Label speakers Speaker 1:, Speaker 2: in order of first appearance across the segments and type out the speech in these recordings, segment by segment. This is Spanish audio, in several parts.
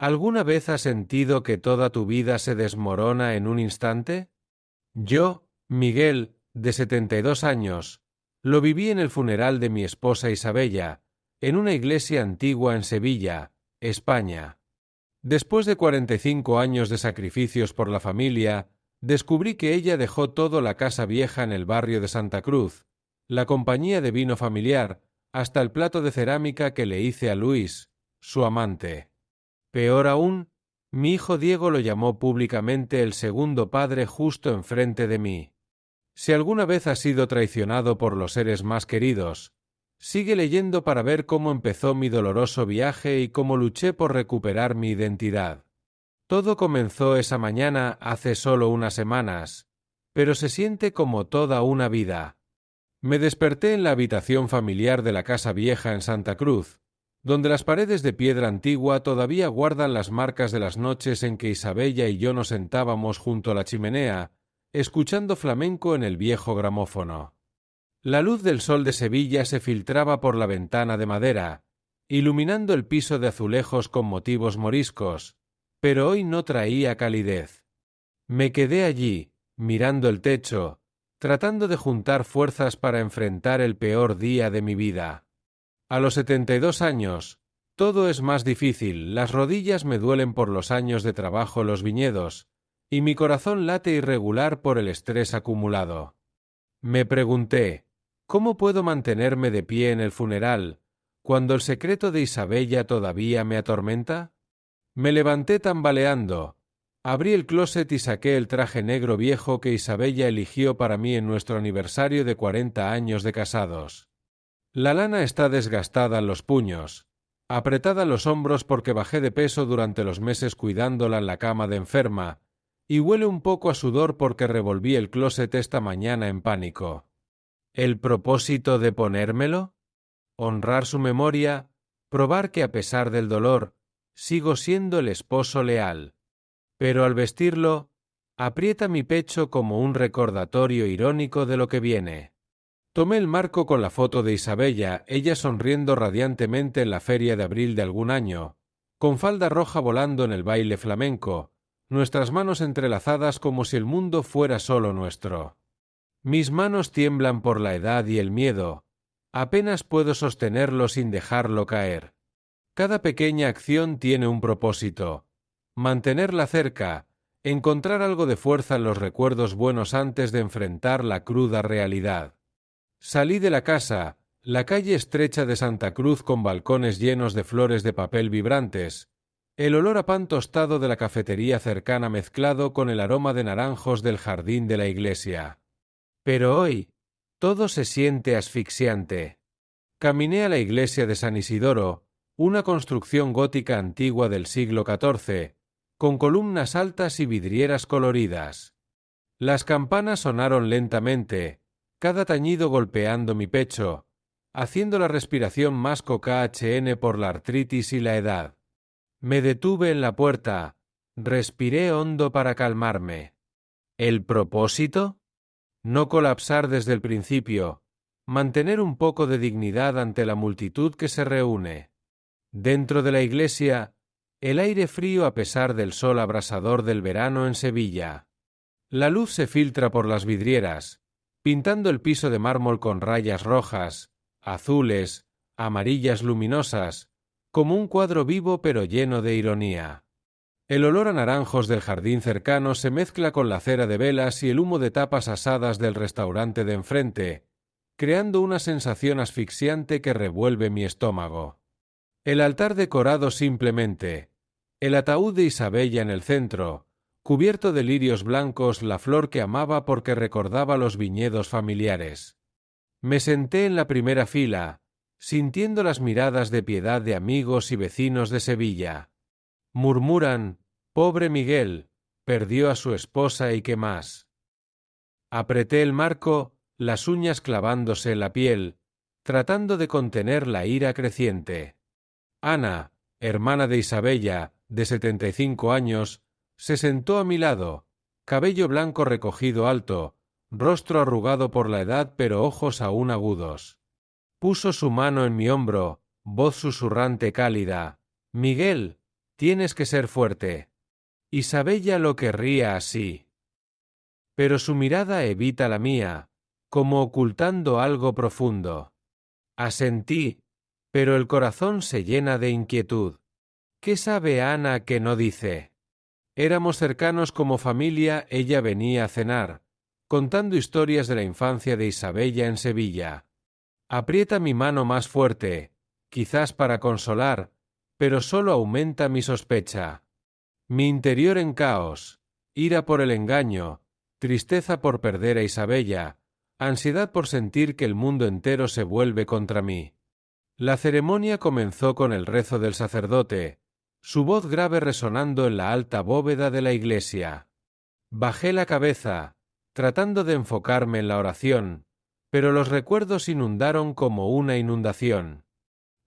Speaker 1: ¿Alguna vez has sentido que toda tu vida se desmorona en un instante? Yo, Miguel, de 72 años, lo viví en el funeral de mi esposa Isabella, en una iglesia antigua en Sevilla, España. Después de 45 años de sacrificios por la familia, descubrí que ella dejó todo la casa vieja en el barrio de Santa Cruz, la compañía de vino familiar, hasta el plato de cerámica que le hice a Luis, su amante. Peor aún, mi hijo Diego lo llamó públicamente el segundo padre justo enfrente de mí. Si alguna vez has sido traicionado por los seres más queridos, sigue leyendo para ver cómo empezó mi doloroso viaje y cómo luché por recuperar mi identidad. Todo comenzó esa mañana hace solo unas semanas, pero se siente como toda una vida. Me desperté en la habitación familiar de la casa vieja en Santa Cruz, donde las paredes de piedra antigua todavía guardan las marcas de las noches en que Isabella y yo nos sentábamos junto a la chimenea, escuchando flamenco en el viejo gramófono. La luz del sol de Sevilla se filtraba por la ventana de madera, iluminando el piso de azulejos con motivos moriscos, pero hoy no traía calidez. Me quedé allí, mirando el techo, tratando de juntar fuerzas para enfrentar el peor día de mi vida. A los 72 años, todo es más difícil, las rodillas me duelen por los años de trabajo en los viñedos, y mi corazón late irregular por el estrés acumulado. Me pregunté, ¿cómo puedo mantenerme de pie en el funeral, cuando el secreto de Isabella todavía me atormenta? Me levanté tambaleando, abrí el closet y saqué el traje negro viejo que Isabella eligió para mí en nuestro aniversario de 40 años de casados. La lana está desgastada en los puños, apretada en los hombros porque bajé de peso durante los meses cuidándola en la cama de enferma, y huele un poco a sudor porque revolví el closet esta mañana en pánico. ¿El propósito de ponérmelo? Honrar su memoria, probar que a pesar del dolor, sigo siendo el esposo leal. Pero al vestirlo, aprieta mi pecho como un recordatorio irónico de lo que viene. Tomé el marco con la foto de Isabella, ella sonriendo radiantemente en la feria de abril de algún año, con falda roja volando en el baile flamenco, nuestras manos entrelazadas como si el mundo fuera solo nuestro. Mis manos tiemblan por la edad y el miedo, apenas puedo sostenerlo sin dejarlo caer. Cada pequeña acción tiene un propósito: mantenerla cerca, encontrar algo de fuerza en los recuerdos buenos antes de enfrentar la cruda realidad. Salí de la casa, la calle estrecha de Santa Cruz con balcones llenos de flores de papel vibrantes, el olor a pan tostado de la cafetería cercana mezclado con el aroma de naranjos del jardín de la iglesia. Pero hoy, todo se siente asfixiante. Caminé a la iglesia de San Isidoro, una construcción gótica antigua del siglo XIV, con columnas altas y vidrieras coloridas. Las campanas sonaron lentamente, cada tañido golpeando mi pecho, haciendo la respiración más cocaachn por la artritis y la edad. Me detuve en la puerta, respiré hondo para calmarme. ¿El propósito? No colapsar desde el principio, mantener un poco de dignidad ante la multitud que se reúne. Dentro de la iglesia, el aire frío a pesar del sol abrasador del verano en Sevilla. La luz se filtra por las vidrieras, pintando el piso de mármol con rayas rojas, azules, amarillas luminosas, como un cuadro vivo pero lleno de ironía. El olor a naranjos del jardín cercano se mezcla con la cera de velas y el humo de tapas asadas del restaurante de enfrente, creando una sensación asfixiante que revuelve mi estómago. El altar decorado simplemente, el ataúd de Isabella en el centro, cubierto de lirios blancos, la flor que amaba porque recordaba los viñedos familiares. Me senté en la primera fila, sintiendo las miradas de piedad de amigos y vecinos de Sevilla. Murmuran: «Pobre Miguel, perdió a su esposa y qué más». Apreté el marco, las uñas clavándose en la piel, tratando de contener la ira creciente. Ana, hermana de Isabella, de 75 años, se sentó a mi lado, cabello blanco recogido alto, rostro arrugado por la edad pero ojos aún agudos. Puso su mano en mi hombro, voz susurrante cálida: «Miguel, Tienes que ser fuerte. Isabella lo querría así. Pero su mirada evita la mía, como ocultando algo profundo. Asentí, pero el corazón se llena de inquietud. ¿Qué sabe Ana que no dice? Éramos cercanos como familia, ella venía a cenar, contando historias de la infancia de Isabella en Sevilla. Aprieta mi mano más fuerte, quizás para consolar, pero solo aumenta mi sospecha. Mi interior en caos, ira por el engaño, tristeza por perder a Isabella, ansiedad por sentir que el mundo entero se vuelve contra mí. La ceremonia comenzó con el rezo del sacerdote, su voz grave resonando en la alta bóveda de la iglesia. Bajé la cabeza, tratando de enfocarme en la oración, pero los recuerdos inundaron como una inundación.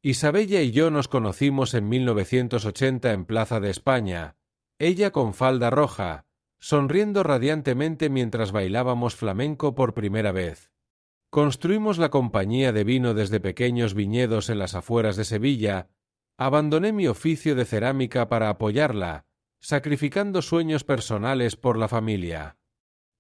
Speaker 1: Isabella y yo nos conocimos en 1980 en Plaza de España, ella con falda roja, sonriendo radiantemente mientras bailábamos flamenco por primera vez. Construimos la compañía de vino desde pequeños viñedos en las afueras de Sevilla, abandoné mi oficio de cerámica para apoyarla, sacrificando sueños personales por la familia.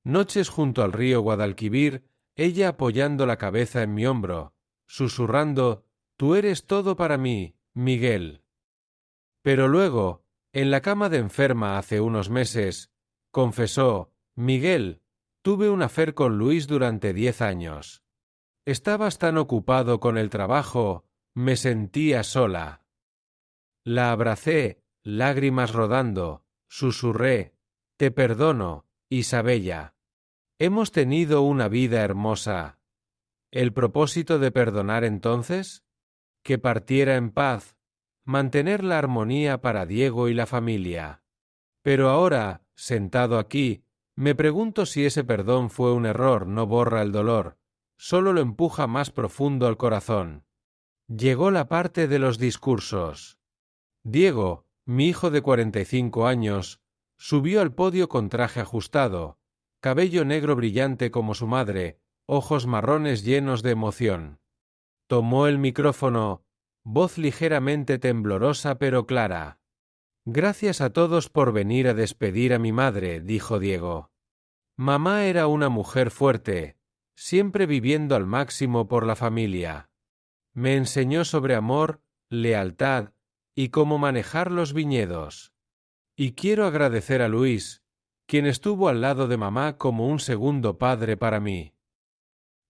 Speaker 1: Noches junto al río Guadalquivir, ella apoyando la cabeza en mi hombro, susurrando, «Tú eres todo para mí, Miguel». Pero luego, en la cama de enferma hace unos meses, confesó, «Miguel, tuve un affair con Luis durante 10 años. Estabas tan ocupado con el trabajo, me sentía sola». La abracé, lágrimas rodando, susurré, «Te perdono, Isabella. Hemos tenido una vida hermosa». ¿El propósito de perdonar entonces? Que partiera en paz, mantener la armonía para Diego y la familia. Pero ahora, sentado aquí, me pregunto si ese perdón fue un error, no borra el dolor, solo lo empuja más profundo al corazón. Llegó la parte de los discursos. Diego, mi hijo de 45 años, subió al podio con traje ajustado, cabello negro brillante como su madre, ojos marrones llenos de emoción. Tomó el micrófono, voz ligeramente temblorosa pero clara. «Gracias a todos por venir a despedir a mi madre», dijo Diego. «Mamá era una mujer fuerte, siempre viviendo al máximo por la familia. Me enseñó sobre amor, lealtad y cómo manejar los viñedos. Y quiero agradecer a Luis, quien estuvo al lado de mamá como un segundo padre para mí».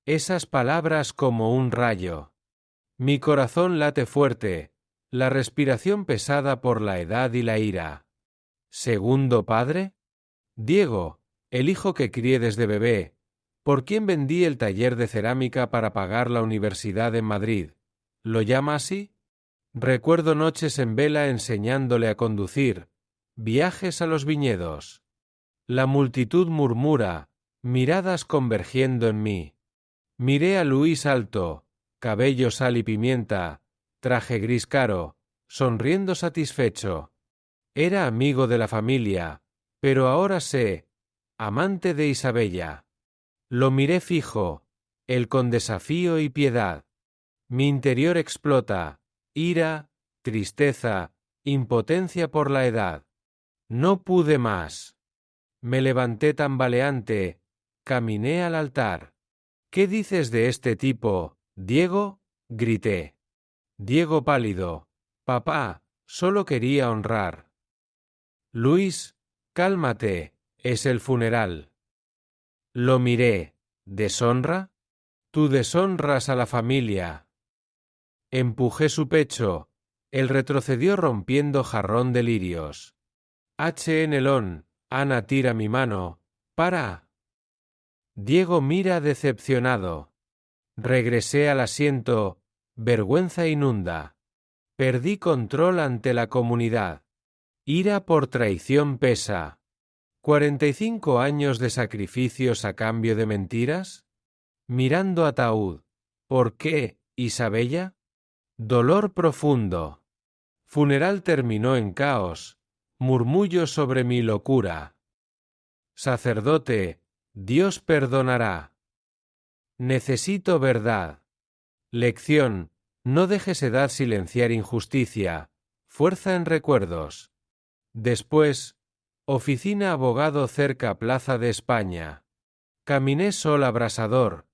Speaker 1: Esas palabras como un rayo. Mi corazón late fuerte, la respiración pesada por la edad y la ira. ¿Segundo padre? Diego, el hijo que crié desde bebé, por quien vendí el taller de cerámica para pagar la universidad en Madrid. ¿Lo llama así? Recuerdo noches en vela enseñándole a conducir, viajes a los viñedos. La multitud murmura, miradas convergiendo en mí. Miré a Luis alto, cabello sal y pimienta, traje gris caro, sonriendo satisfecho. Era amigo de la familia, pero ahora sé, amante de Isabella. Lo miré fijo, él con desafío y piedad. Mi interior explota, ira, tristeza, impotencia por la edad. No pude más. Me levanté tambaleante, caminé al altar. «¿Qué dices de este tipo, Diego?», grité. Diego pálido. «Papá, solo quería honrar». «Luis, cálmate, es el funeral». Lo miré. «¿Deshonra? Tú deshonras a la familia». Empujé su pecho. Él retrocedió rompiendo jarrón de lirios. «Nelón, Ana tira mi mano. ¡Para!». Diego mira decepcionado. Regresé al asiento. Vergüenza inunda. Perdí control ante la comunidad. Ira por traición pesa. 45 años de sacrificios a cambio de mentiras. Mirando ataúd. ¿Por qué, Isabella? Dolor profundo. Funeral terminó en caos. Murmullo sobre mi locura. Sacerdote, Dios perdonará. Necesito verdad. Lección, no dejes edad silenciar injusticia. Fuerza en recuerdos. Después, oficina abogado cerca Plaza de España. Caminé sol abrasador.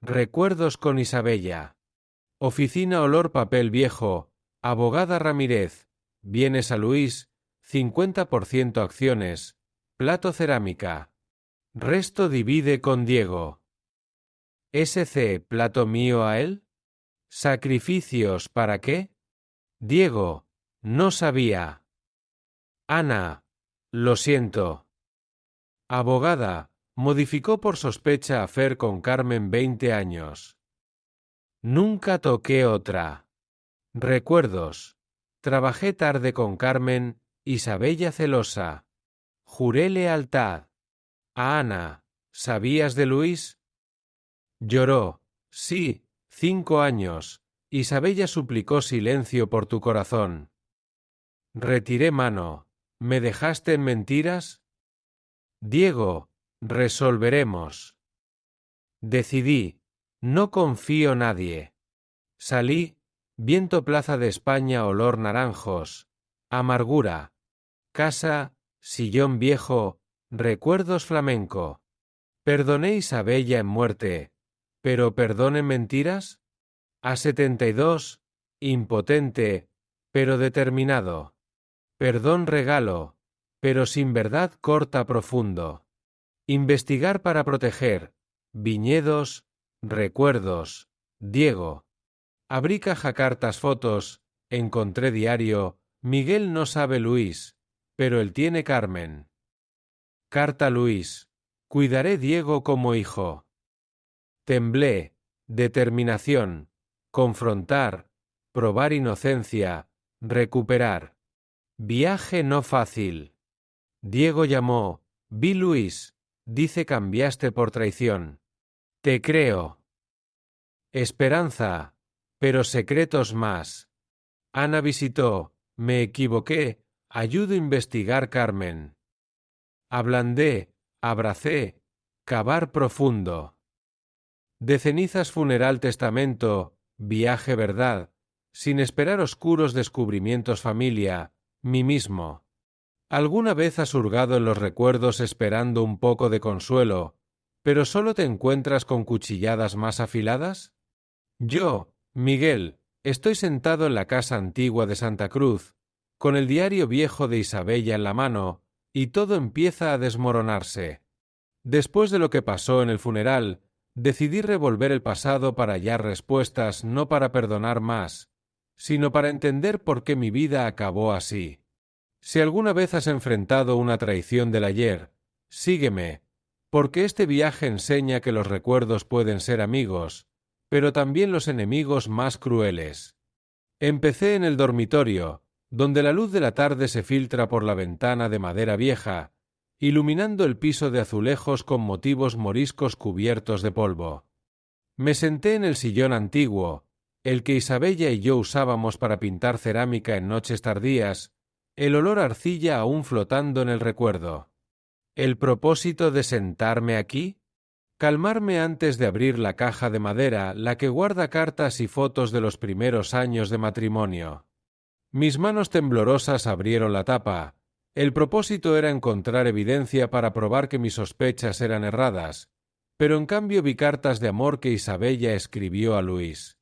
Speaker 1: Recuerdos con Isabella. Oficina olor papel viejo. Abogada Ramírez. Bienes a Luis. 50% acciones. Plato cerámica. Resto divide con Diego. SC, plato mío a él. ¿Sacrificios para qué? Diego, no sabía. Ana, lo siento. Abogada, modificó por sospecha a Fer con Carmen 20 años. Nunca toqué otra. Recuerdos. Trabajé tarde con Carmen, Isabella celosa. Juré lealtad. A Ana, ¿sabías de Luis? Lloró. Sí, 5 años. Isabella suplicó silencio por tu corazón. Retiré mano. ¿Me dejaste en mentiras? Diego, resolveremos. Decidí. No confío en nadie. Salí. Viento Plaza de España olor naranjos. Amargura. Casa, sillón viejo, recuerdos flamenco. Perdoné Isabella en muerte. ¿Pero perdón en mentiras? A 72, impotente, pero determinado. Perdón regalo, pero sin verdad corta profundo. Investigar para proteger. Viñedos, recuerdos. Diego. Abrí caja cartas fotos, encontré diario. Miguel no sabe Luis, pero él tiene Carmen. Carta Luis. Cuidaré Diego como hijo. Temblé. Determinación. Confrontar. Probar inocencia. Recuperar. Viaje no fácil. Diego llamó. Vi Luis. Dice cambiaste por traición. Te creo. Esperanza. Pero secretos más. Ana visitó. Me equivoqué. Ayudo a investigar Carmen. Ablandé. Abracé. Cavar profundo. De cenizas funeral testamento. Viaje verdad. Sin esperar oscuros descubrimientos familia. Mí mismo. ¿Alguna vez has hurgado en los recuerdos esperando un poco de consuelo, pero solo te encuentras con cuchilladas más afiladas? Yo, Miguel, estoy sentado en la casa antigua de Santa Cruz, con el diario viejo de Isabella en la mano, y todo empieza a desmoronarse. Después de lo que pasó en el funeral, decidí revolver el pasado para hallar respuestas, no para perdonar más, sino para entender por qué mi vida acabó así. Si alguna vez has enfrentado una traición del ayer, sígueme, porque este viaje enseña que los recuerdos pueden ser amigos, pero también los enemigos más crueles. Empecé en el dormitorio, donde la luz de la tarde se filtra por la ventana de madera vieja, iluminando el piso de azulejos con motivos moriscos cubiertos de polvo. Me senté en el sillón antiguo, el que Isabella y yo usábamos para pintar cerámica en noches tardías, el olor a arcilla aún flotando en el recuerdo. ¿El propósito de sentarme aquí? Calmarme antes de abrir la caja de madera, la que guarda cartas y fotos de los primeros años de matrimonio. Mis manos temblorosas abrieron la tapa. El propósito era encontrar evidencia para probar que mis sospechas eran erradas, pero en cambio vi cartas de amor que Isabella escribió a Luis.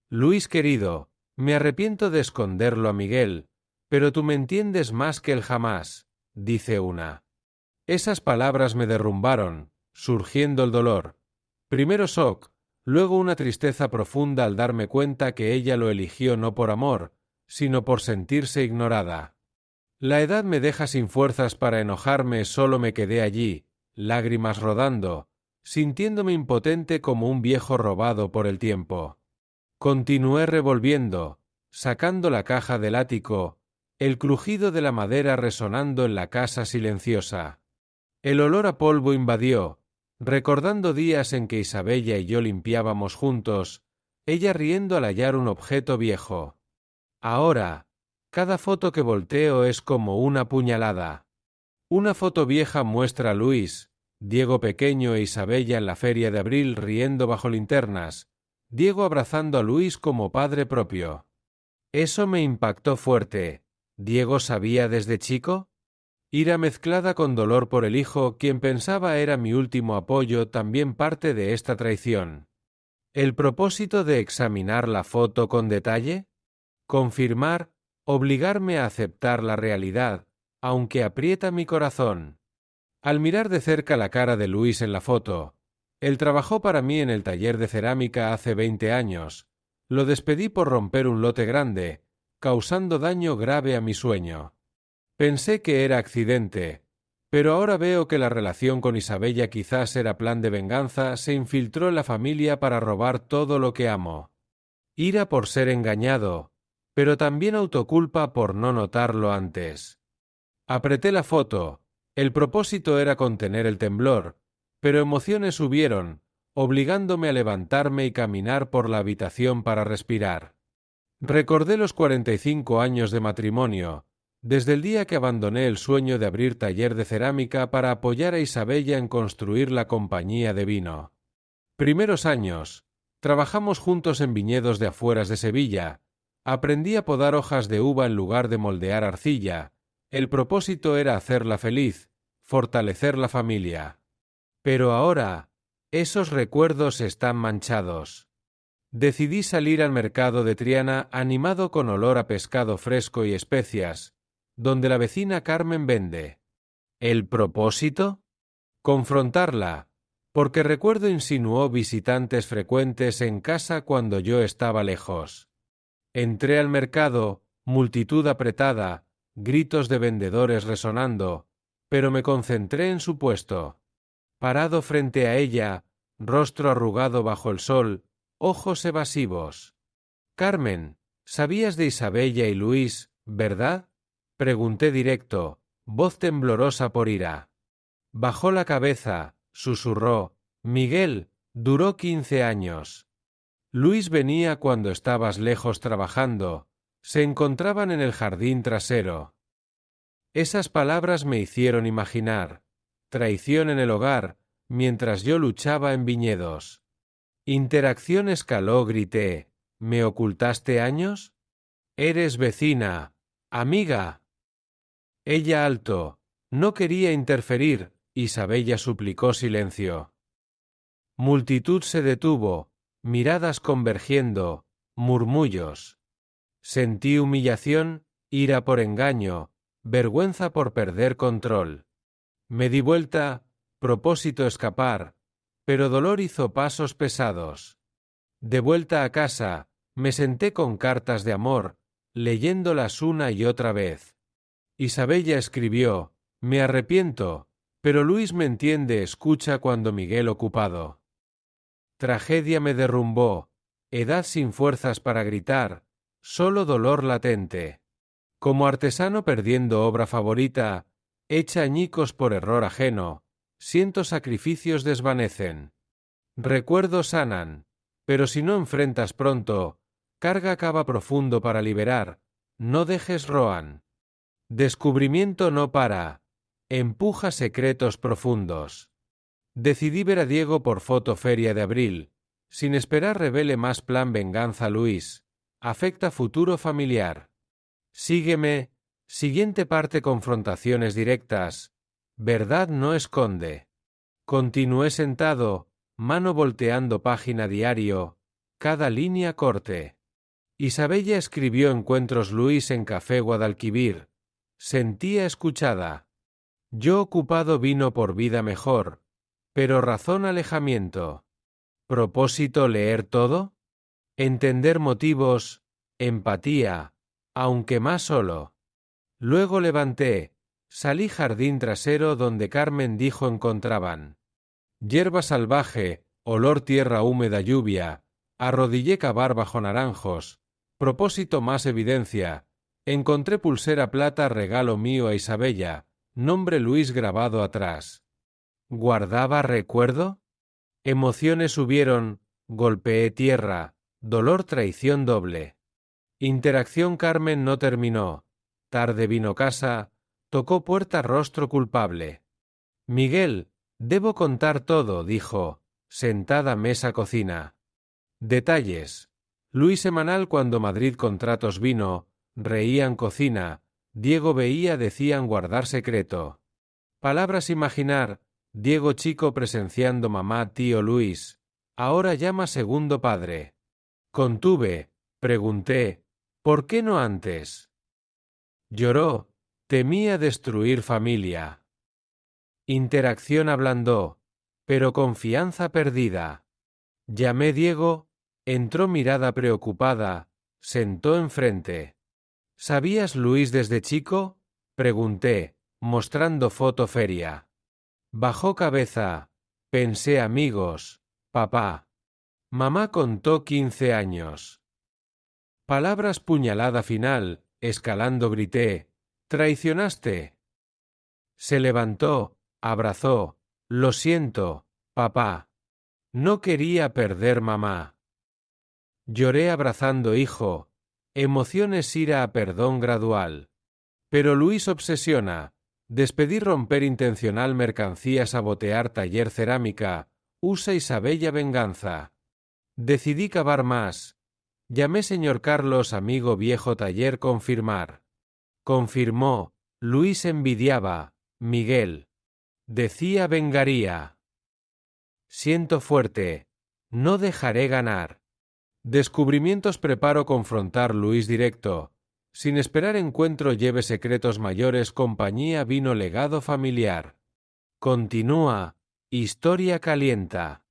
Speaker 1: Luis querido, me arrepiento de esconderlo a Miguel, pero tú me entiendes más que él jamás, dice una. Esas palabras me derrumbaron, surgiendo el dolor. Primero shock, luego una tristeza profunda al darme cuenta que ella lo eligió no por amor, sino por sentirse ignorada. La edad me deja sin fuerzas para enojarme, solo me quedé allí, lágrimas rodando, sintiéndome impotente como un viejo robado por el tiempo. Continué revolviendo, sacando la caja del ático, el crujido de la madera resonando en la casa silenciosa. El olor a polvo invadió, recordando días en que Isabella y yo limpiábamos juntos, ella riendo al hallar un objeto viejo. Ahora, cada foto que volteo es como una puñalada. Una foto vieja muestra a Luis, Diego pequeño e Isabella en la feria de abril riendo bajo linternas, Diego abrazando a Luis como padre propio. Eso me impactó fuerte. ¿Diego sabía desde chico? Ira mezclada con dolor por el hijo, quien pensaba era mi último apoyo, también parte de esta traición. ¿El propósito de examinar la foto con detalle? Confirmar, obligarme a aceptar la realidad, aunque aprieta mi corazón. Al mirar de cerca la cara de Luis en la foto, él trabajó para mí en el taller de cerámica hace 20 años. Lo despedí por romper un lote grande, causando daño grave a mi sueño. Pensé que era accidente, pero ahora veo que la relación con Isabella quizás era plan de venganza, se infiltró en la familia para robar todo lo que amo. Ira por ser engañado, pero también autoculpa por no notarlo antes. Apreté la foto. El propósito era contener el temblor, pero emociones subieron, obligándome a levantarme y caminar por la habitación para respirar. Recordé los 45 años de matrimonio, desde el día que abandoné el sueño de abrir taller de cerámica para apoyar a Isabella en construir la compañía de vino. Primeros años. Trabajamos juntos en viñedos de afueras de Sevilla. Aprendí a podar hojas de uva en lugar de moldear arcilla. El propósito era hacerla feliz, fortalecer la familia. Pero ahora, esos recuerdos están manchados. Decidí salir al mercado de Triana animado con olor a pescado fresco y especias, donde la vecina Carmen vende. ¿El propósito? Confrontarla, porque recuerdo insinuó visitantes frecuentes en casa cuando yo estaba lejos. Entré al mercado, multitud apretada, gritos de vendedores resonando, pero me concentré en su puesto. Parado frente a ella, rostro arrugado bajo el sol, ojos evasivos. Carmen, sabías de Isabella y Luis, ¿verdad? Pregunté directo, voz temblorosa por ira. Bajó la cabeza, susurró, Miguel, duró 15 años. Luis venía cuando estabas lejos trabajando, se encontraban en el jardín trasero. Esas palabras me hicieron imaginar. Traición en el hogar, mientras yo luchaba en viñedos. Interacción escaló, grité. ¿Me ocultaste años? Eres vecina, amiga. Ella alto. No quería interferir, Isabella suplicó silencio. Multitud se detuvo, miradas convergiendo, murmullos. Sentí humillación, ira por engaño, vergüenza por perder control. Me di vuelta, propósito escapar, pero dolor hizo pasos pesados. De vuelta a casa, me senté con cartas de amor, leyéndolas una y otra vez. Isabella escribió, me arrepiento, pero Luis me entiende, escucha cuando Miguel ocupado. Tragedia me derrumbó, edad sin fuerzas para gritar, solo dolor latente. Como artesano perdiendo obra favorita, hecha añicos por error ajeno, siento sacrificios desvanecen. Recuerdos sanan, pero si no enfrentas pronto, carga cava profundo para liberar, no dejes roan. Descubrimiento no para, empuja secretos profundos. Decidí ver a Diego por foto feria de abril, sin esperar revele más plan venganza Luis, afecta futuro familiar. Sígueme, siguiente parte confrontaciones directas, verdad no esconde. Continué sentado, mano volteando página diario, cada línea corte. Isabella escribió encuentros Luis en Café Guadalquivir. Sentía escuchada. Yo ocupado vino por vida mejor, pero razón alejamiento. ¿Propósito leer todo? Entender motivos, empatía, aunque más solo. Luego levanté, salí jardín trasero donde Carmen dijo encontraban. Hierba salvaje, olor tierra húmeda lluvia, arrodillé cavar bajo naranjos, propósito más evidencia, encontré pulsera plata regalo mío a Isabella, nombre Luis grabado atrás. ¿Guardaba recuerdo? Emociones subieron, golpeé tierra, dolor traición doble. Interacción Carmen no terminó, tarde vino casa, tocó puerta rostro culpable. Miguel, debo contar todo, dijo, sentada mesa cocina. Detalles. Luis semanal cuando Madrid contratos vino, reían cocina, Diego veía decían guardar secreto. Palabras imaginar, Diego chico presenciando mamá tío Luis, ahora llama segundo padre. Contuve, pregunté, ¿por qué no antes? Lloró, temía destruir familia. Interacción ablandó, pero confianza perdida. Llamé Diego, entró mirada preocupada, sentó enfrente. ¿Sabías Luis desde chico? Pregunté, mostrando foto feria. Bajó cabeza, pensé amigos, papá. Mamá contó 15 años. Palabras puñalada final, escalando grité, ¿traicionaste? Se levantó, abrazó, lo siento, papá. No quería perder mamá. Lloré abrazando hijo, emociones ira a perdón gradual. Pero Luis obsesiona, despedir romper intencional mercancía sabotear taller cerámica, usa Isabella venganza. Decidí cavar más. Llamé señor Carlos amigo viejo taller confirmar. Confirmó, Luis envidiaba, Miguel. Decía vengaría. Siento fuerte, no dejaré ganar. Descubrimientos preparo confrontar Luis directo. Sin esperar encuentro lleve secretos mayores compañía vino legado familiar. Continúa, historia calienta.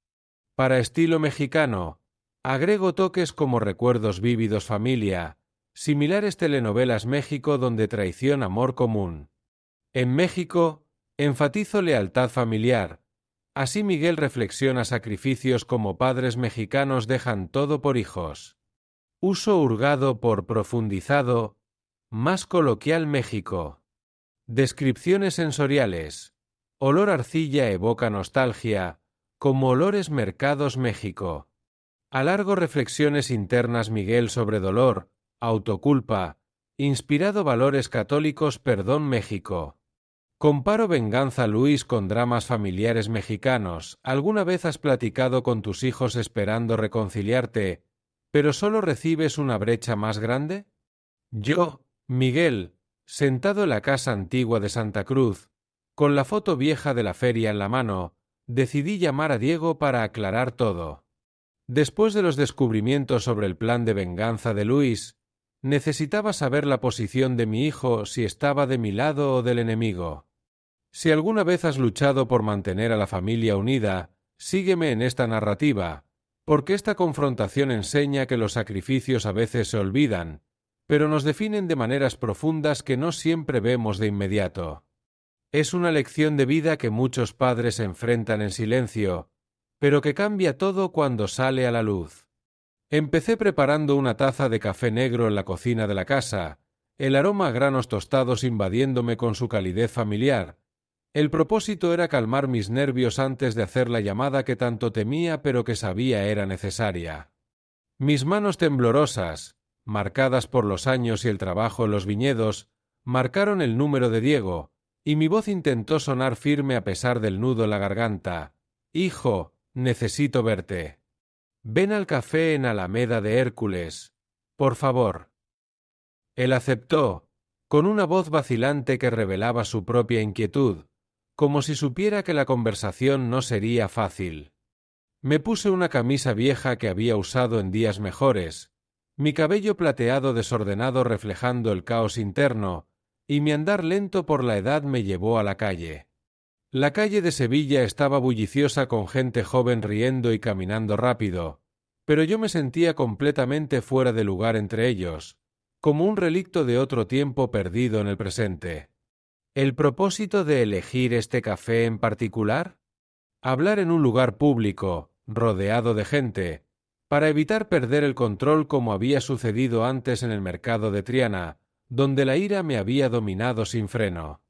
Speaker 1: Para estilo mexicano, agrego toques como recuerdos vívidos familia, similares telenovelas México donde traición amor común. En México, enfatizo lealtad familiar. Así Miguel reflexiona sacrificios como padres mexicanos dejan todo por hijos. Uso hurgado por profundizado, más coloquial México. Descripciones sensoriales. Olor arcilla evoca nostalgia, como olores mercados México. Alargo reflexiones internas Miguel sobre dolor, autoculpa, inspirado valores católicos perdón México. Comparo venganza Luis con dramas familiares mexicanos. ¿Alguna vez has platicado con tus hijos esperando reconciliarte, pero solo recibes una brecha más grande? Yo, Miguel, sentado en la casa antigua de Santa Cruz, con la foto vieja de la feria en la mano, decidí llamar a Diego para aclarar todo. Después de los descubrimientos sobre el plan de venganza de Luis, necesitaba saber la posición de mi hijo si estaba de mi lado o del enemigo. Si alguna vez has luchado por mantener a la familia unida, sígueme en esta narrativa, porque esta confrontación enseña que los sacrificios a veces se olvidan, pero nos definen de maneras profundas que no siempre vemos de inmediato. Es una lección de vida que muchos padres enfrentan en silencio, pero que cambia todo cuando sale a la luz. Empecé preparando una taza de café negro en la cocina de la casa, el aroma a granos tostados invadiéndome con su calidez familiar. El propósito era calmar mis nervios antes de hacer la llamada que tanto temía pero que sabía era necesaria. Mis manos temblorosas, marcadas por los años y el trabajo en los viñedos, marcaron el número de Diego, y mi voz intentó sonar firme a pesar del nudo en la garganta. «Hijo, necesito verte. Ven al café en Alameda de Hércules, por favor». Él aceptó, con una voz vacilante que revelaba su propia inquietud, como si supiera que la conversación no sería fácil. Me puse una camisa vieja que había usado en días mejores, mi cabello plateado desordenado reflejando el caos interno, y mi andar lento por la edad me llevó a la calle. La calle de Sevilla estaba bulliciosa con gente joven riendo y caminando rápido, pero yo me sentía completamente fuera de lugar entre ellos, como un relicto de otro tiempo perdido en el presente. ¿El propósito de elegir este café en particular? Hablar en un lugar público, rodeado de gente, para evitar perder el control como había sucedido antes en el mercado de Triana, donde la ira me había dominado sin freno.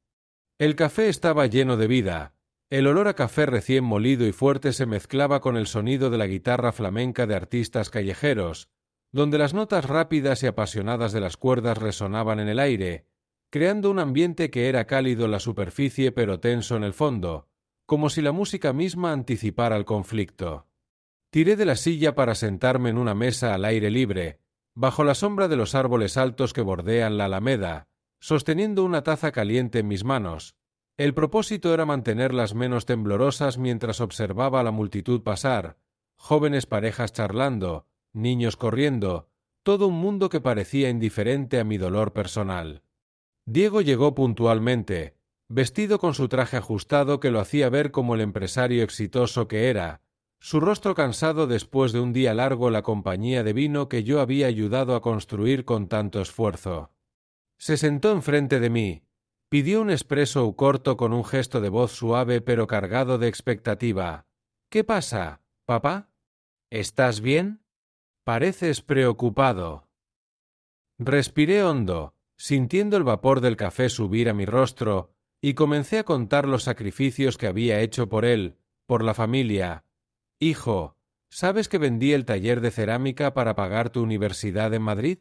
Speaker 1: El café estaba lleno de vida. El olor a café recién molido y fuerte se mezclaba con el sonido de la guitarra flamenca de artistas callejeros, donde las notas rápidas y apasionadas de las cuerdas resonaban en el aire, creando un ambiente que era cálido en la superficie pero tenso en el fondo, como si la música misma anticipara el conflicto. Tiré de la silla para sentarme en una mesa al aire libre, bajo la sombra de los árboles altos que bordean la alameda, sosteniendo una taza caliente en mis manos. El propósito era mantenerlas menos temblorosas mientras observaba a la multitud pasar, jóvenes parejas charlando, niños corriendo, todo un mundo que parecía indiferente a mi dolor personal. Diego llegó puntualmente, vestido con su traje ajustado que lo hacía ver como el empresario exitoso que era, su rostro cansado después de un día largo en la compañía de vino que yo había ayudado a construir con tanto esfuerzo. Se sentó enfrente de mí, pidió un espresso corto con un gesto de voz suave pero cargado de expectativa. ¿Qué pasa, papá? ¿Estás bien? Pareces preocupado. Respiré hondo, sintiendo el vapor del café subir a mi rostro, y comencé a contar los sacrificios que había hecho por él, por la familia. Hijo, ¿sabes que vendí el taller de cerámica para pagar tu universidad en Madrid?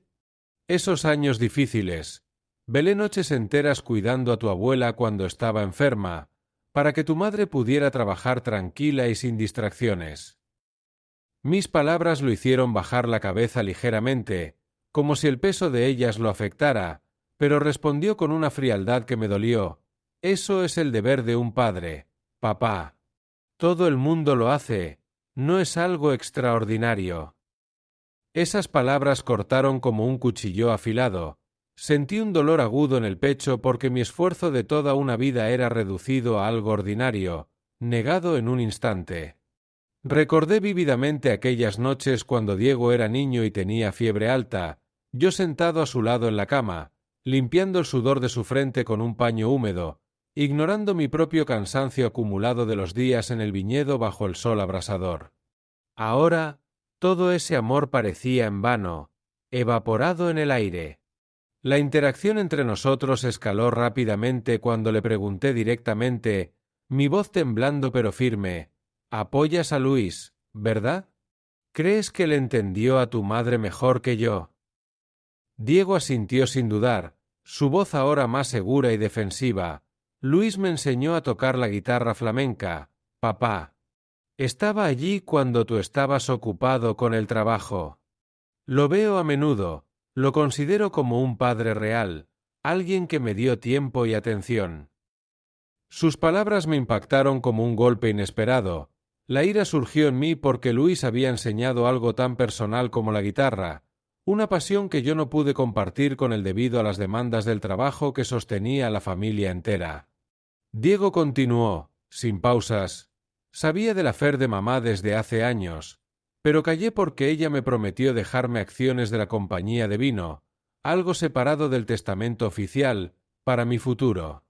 Speaker 1: Esos años difíciles. Velé noches enteras cuidando a tu abuela cuando estaba enferma, para que tu madre pudiera trabajar tranquila y sin distracciones. Mis palabras lo hicieron bajar la cabeza ligeramente, como si el peso de ellas lo afectara, pero respondió con una frialdad que me dolió. Eso es el deber de un padre, papá. Todo el mundo lo hace, no es algo extraordinario. Esas palabras cortaron como un cuchillo afilado. Sentí un dolor agudo en el pecho porque mi esfuerzo de toda una vida era reducido a algo ordinario, negado en un instante. Recordé vívidamente aquellas noches cuando Diego era niño y tenía fiebre alta, yo sentado a su lado en la cama, limpiando el sudor de su frente con un paño húmedo, ignorando mi propio cansancio acumulado de los días en el viñedo bajo el sol abrasador. Ahora, todo ese amor parecía en vano, evaporado en el aire. La interacción entre nosotros escaló rápidamente cuando le pregunté directamente, mi voz temblando pero firme, «¿Apoyas a Luis, verdad? ¿Crees que él entendió a tu madre mejor que yo?» Diego asintió sin dudar, su voz ahora más segura y defensiva. «Luis me enseñó a tocar la guitarra flamenca, papá. Estaba allí cuando tú estabas ocupado con el trabajo. Lo veo a menudo, lo considero como un padre real, alguien que me dio tiempo y atención». Sus palabras me impactaron como un golpe inesperado. La ira surgió en mí porque Luis había enseñado algo tan personal como la guitarra, una pasión que yo no pude compartir con él debido a las demandas del trabajo que sostenía a la familia entera. Diego continuó, sin pausas. Sabía del afer de mamá desde hace años, pero callé porque ella me prometió dejarme acciones de la compañía de vino, algo separado del testamento oficial, para mi futuro.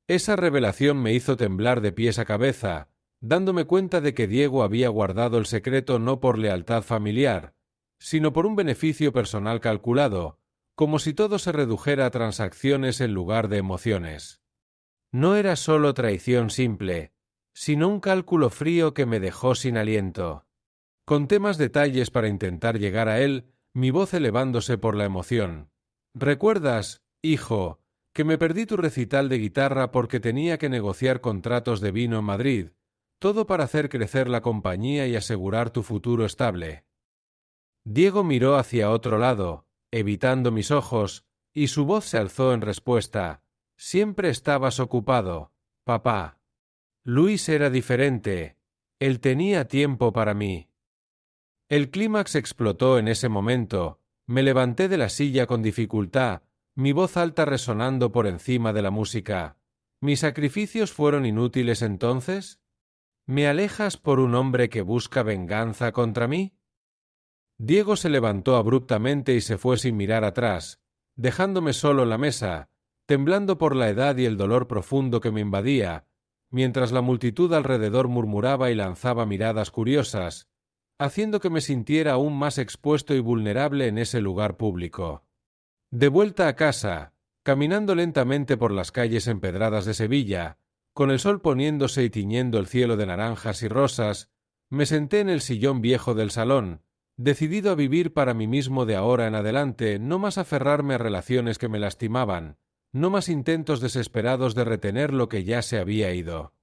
Speaker 1: Esa revelación me hizo temblar de pies a cabeza, dándome cuenta de que Diego había guardado el secreto no por lealtad familiar, sino por un beneficio personal calculado, como si todo se redujera a transacciones en lugar de emociones. No era solo traición simple, sino un cálculo frío que me dejó sin aliento. Conté más detalles para intentar llegar a él, mi voz elevándose por la emoción. «¿Recuerdas, hijo, que me perdí tu recital de guitarra porque tenía que negociar contratos de vino en Madrid, todo para hacer crecer la compañía y asegurar tu futuro estable?» Diego miró hacia otro lado, evitando mis ojos, y su voz se alzó en respuesta. «Siempre estabas ocupado, papá. Luis era diferente. Él tenía tiempo para mí». El clímax explotó en ese momento. Me levanté de la silla con dificultad, mi voz alta resonando por encima de la música. ¿Mis sacrificios fueron inútiles entonces? ¿Me alejas por un hombre que busca venganza contra mí? Diego se levantó abruptamente y se fue sin mirar atrás, dejándome solo en la mesa, temblando por la edad y el dolor profundo que me invadía, mientras la multitud alrededor murmuraba y lanzaba miradas curiosas, haciendo que me sintiera aún más expuesto y vulnerable en ese lugar público. De vuelta a casa, caminando lentamente por las calles empedradas de Sevilla, con el sol poniéndose y tiñendo el cielo de naranjas y rosas, me senté en el sillón viejo del salón, decidido a vivir para mí mismo de ahora en adelante, no más aferrarme a relaciones que me lastimaban, no más intentos desesperados de retener lo que ya se había ido.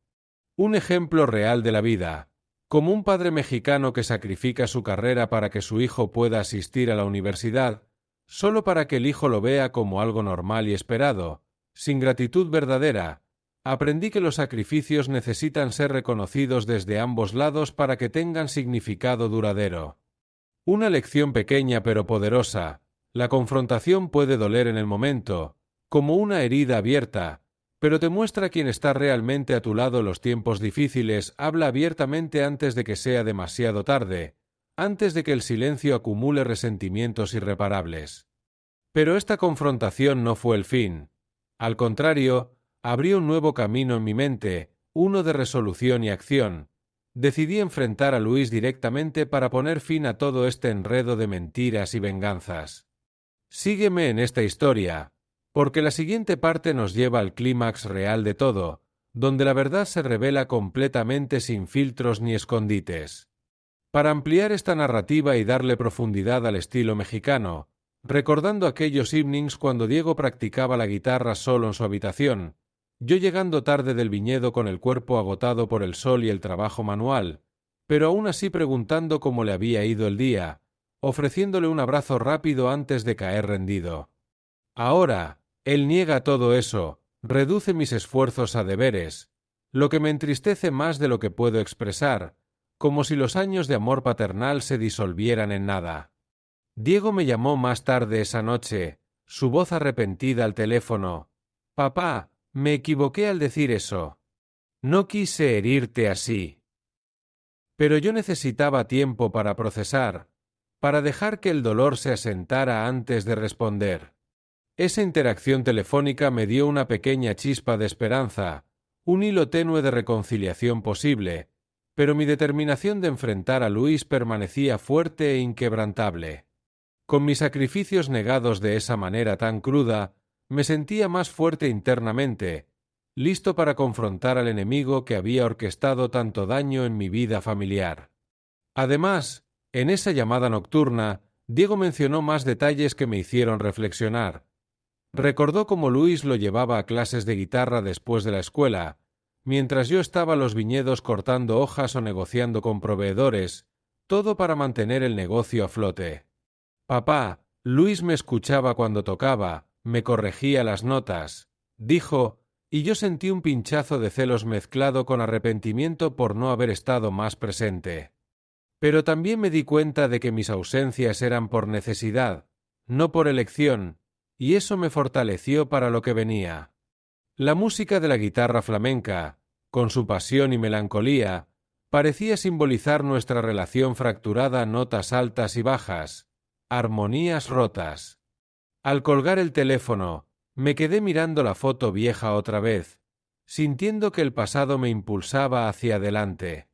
Speaker 1: Un ejemplo real de la vida, como un padre mexicano que sacrifica su carrera para que su hijo pueda asistir a la universidad, solo para que el hijo lo vea como algo normal y esperado, sin gratitud verdadera. Aprendí que los sacrificios necesitan ser reconocidos desde ambos lados para que tengan significado duradero. Una lección pequeña pero poderosa. La confrontación puede doler en el momento, como una herida abierta, pero te muestra quién está realmente a tu lado en los tiempos difíciles. Habla abiertamente antes de que sea demasiado tarde, antes de que el silencio acumule resentimientos irreparables. Pero esta confrontación no fue el fin. Al contrario, abrió un nuevo camino en mi mente, uno de resolución y acción. Decidí enfrentar a Luis directamente para poner fin a todo este enredo de mentiras y venganzas. Sígueme en esta historia, porque la siguiente parte nos lleva al clímax real de todo, donde la verdad se revela completamente sin filtros ni escondites. Para ampliar esta narrativa y darle profundidad al estilo mexicano, recordando aquellos evenings cuando Diego practicaba la guitarra solo en su habitación, yo llegando tarde del viñedo con el cuerpo agotado por el sol y el trabajo manual, pero aún así preguntando cómo le había ido el día, ofreciéndole un abrazo rápido antes de caer rendido. Ahora, él niega todo eso, reduce mis esfuerzos a deberes, lo que me entristece más de lo que puedo expresar, como si los años de amor paternal se disolvieran en nada. Diego me llamó más tarde esa noche, su voz arrepentida al teléfono. «Papá, me equivoqué al decir eso. No quise herirte así». Pero yo necesitaba tiempo para procesar, para dejar que el dolor se asentara antes de responder. Esa interacción telefónica me dio una pequeña chispa de esperanza, un hilo tenue de reconciliación posible, pero mi determinación de enfrentar a Luis permanecía fuerte e inquebrantable. Con mis sacrificios negados de esa manera tan cruda, me sentía más fuerte internamente, listo para confrontar al enemigo que había orquestado tanto daño en mi vida familiar. Además, en esa llamada nocturna, Diego mencionó más detalles que me hicieron reflexionar. Recordó cómo Luis lo llevaba a clases de guitarra después de la escuela, mientras yo estaba en los viñedos cortando hojas o negociando con proveedores, todo para mantener el negocio a flote. «Papá, Luis me escuchaba cuando tocaba, me corregía las notas», dijo, y yo sentí un pinchazo de celos mezclado con arrepentimiento por no haber estado más presente. Pero también me di cuenta de que mis ausencias eran por necesidad, no por elección, y eso me fortaleció para lo que venía. La música de la guitarra flamenca, con su pasión y melancolía, parecía simbolizar nuestra relación fracturada, notas altas y bajas, armonías rotas. Al colgar el teléfono, me quedé mirando la foto vieja otra vez, sintiendo que el pasado me impulsaba hacia adelante.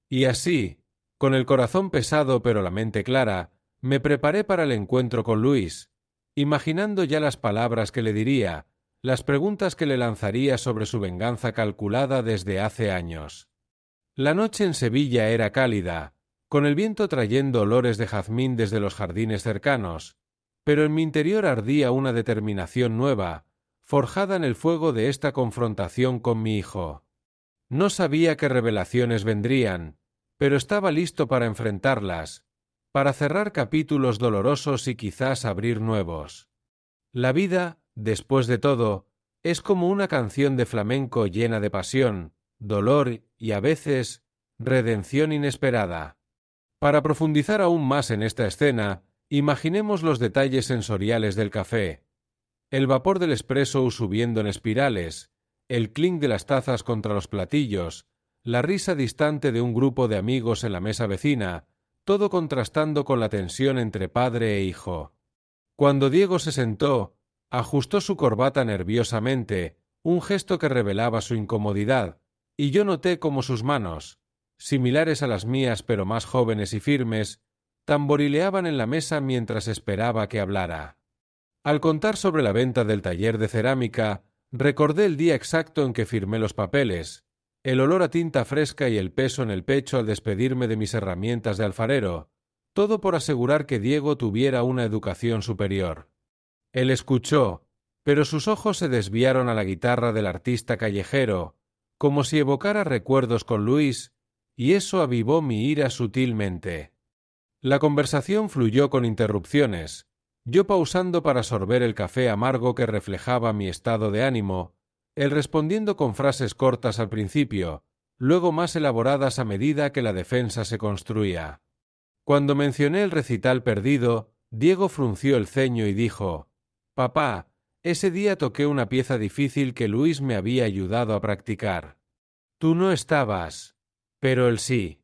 Speaker 1: Y así, con el corazón pesado pero la mente clara, me preparé para el encuentro con Luis, imaginando ya las palabras que le diría, las preguntas que le lanzaría sobre su venganza calculada desde hace años. La noche en Sevilla era cálida, con el viento trayendo olores de jazmín desde los jardines cercanos, pero en mi interior ardía una determinación nueva, forjada en el fuego de esta confrontación con mi hijo. No sabía qué revelaciones vendrían, pero estaba listo para enfrentarlas, para cerrar capítulos dolorosos y quizás abrir nuevos. La vida, después de todo, es como una canción de flamenco llena de pasión, dolor y, a veces, redención inesperada. Para profundizar aún más en esta escena, imaginemos los detalles sensoriales del café. El vapor del espresso subiendo en espirales, el clink de las tazas contra los platillos, la risa distante de un grupo de amigos en la mesa vecina, todo contrastando con la tensión entre padre e hijo. Cuando Diego se sentó, ajustó su corbata nerviosamente, un gesto que revelaba su incomodidad, y yo noté cómo sus manos, similares a las mías pero más jóvenes y firmes, tamborileaban en la mesa mientras esperaba que hablara. Al contar sobre la venta del taller de cerámica, recordé el día exacto en que firmé los papeles, el olor a tinta fresca y el peso en el pecho al despedirme de mis herramientas de alfarero, todo por asegurar que Diego tuviera una educación superior. Él escuchó, pero sus ojos se desviaron a la guitarra del artista callejero, como si evocara recuerdos con Luis, y eso avivó mi ira sutilmente. La conversación fluyó con interrupciones, yo pausando para sorber el café amargo que reflejaba mi estado de ánimo, él respondiendo con frases cortas al principio, luego más elaboradas a medida que la defensa se construía. Cuando mencioné el recital perdido, Diego frunció el ceño y dijo: «Papá, ese día toqué una pieza difícil que Luis me había ayudado a practicar. Tú no estabas, pero él sí».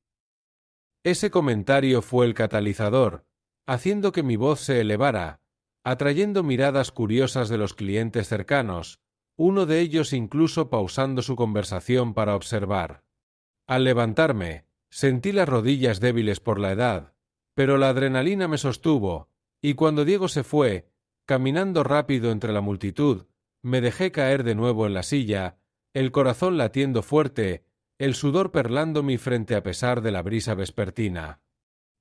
Speaker 1: Ese comentario fue el catalizador, haciendo que mi voz se elevara, atrayendo miradas curiosas de los clientes cercanos, uno de ellos incluso pausando su conversación para observar. Al levantarme, sentí las rodillas débiles por la edad, pero la adrenalina me sostuvo, y cuando Diego se fue, caminando rápido entre la multitud, me dejé caer de nuevo en la silla, el corazón latiendo fuerte, el sudor perlando mi frente a pesar de la brisa vespertina.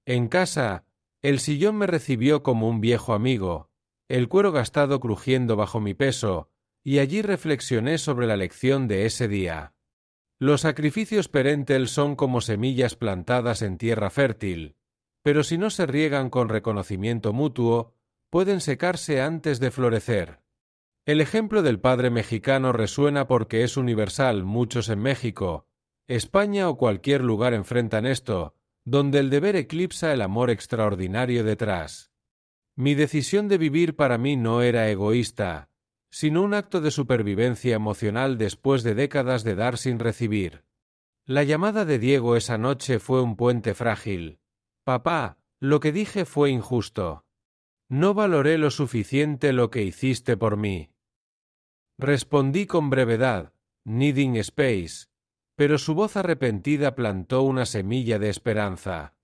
Speaker 1: En casa, el sillón me recibió como un viejo amigo, el cuero gastado crujiendo bajo mi peso, y allí reflexioné sobre la lección de ese día. Los sacrificios Parental son como semillas plantadas en tierra fértil, pero si no se riegan con reconocimiento mutuo, pueden secarse antes de florecer. El ejemplo del padre mexicano resuena porque es universal. Muchos en México, España o cualquier lugar enfrentan esto, donde el deber eclipsa el amor extraordinario detrás. Mi decisión de vivir para mí no era egoísta, sino un acto de supervivencia emocional después de décadas de dar sin recibir. La llamada de Diego esa noche fue un puente frágil. «Papá, lo que dije fue injusto. No valoré lo suficiente lo que hiciste por mí». Respondí con brevedad, needing space, pero su voz arrepentida plantó una semilla de esperanza.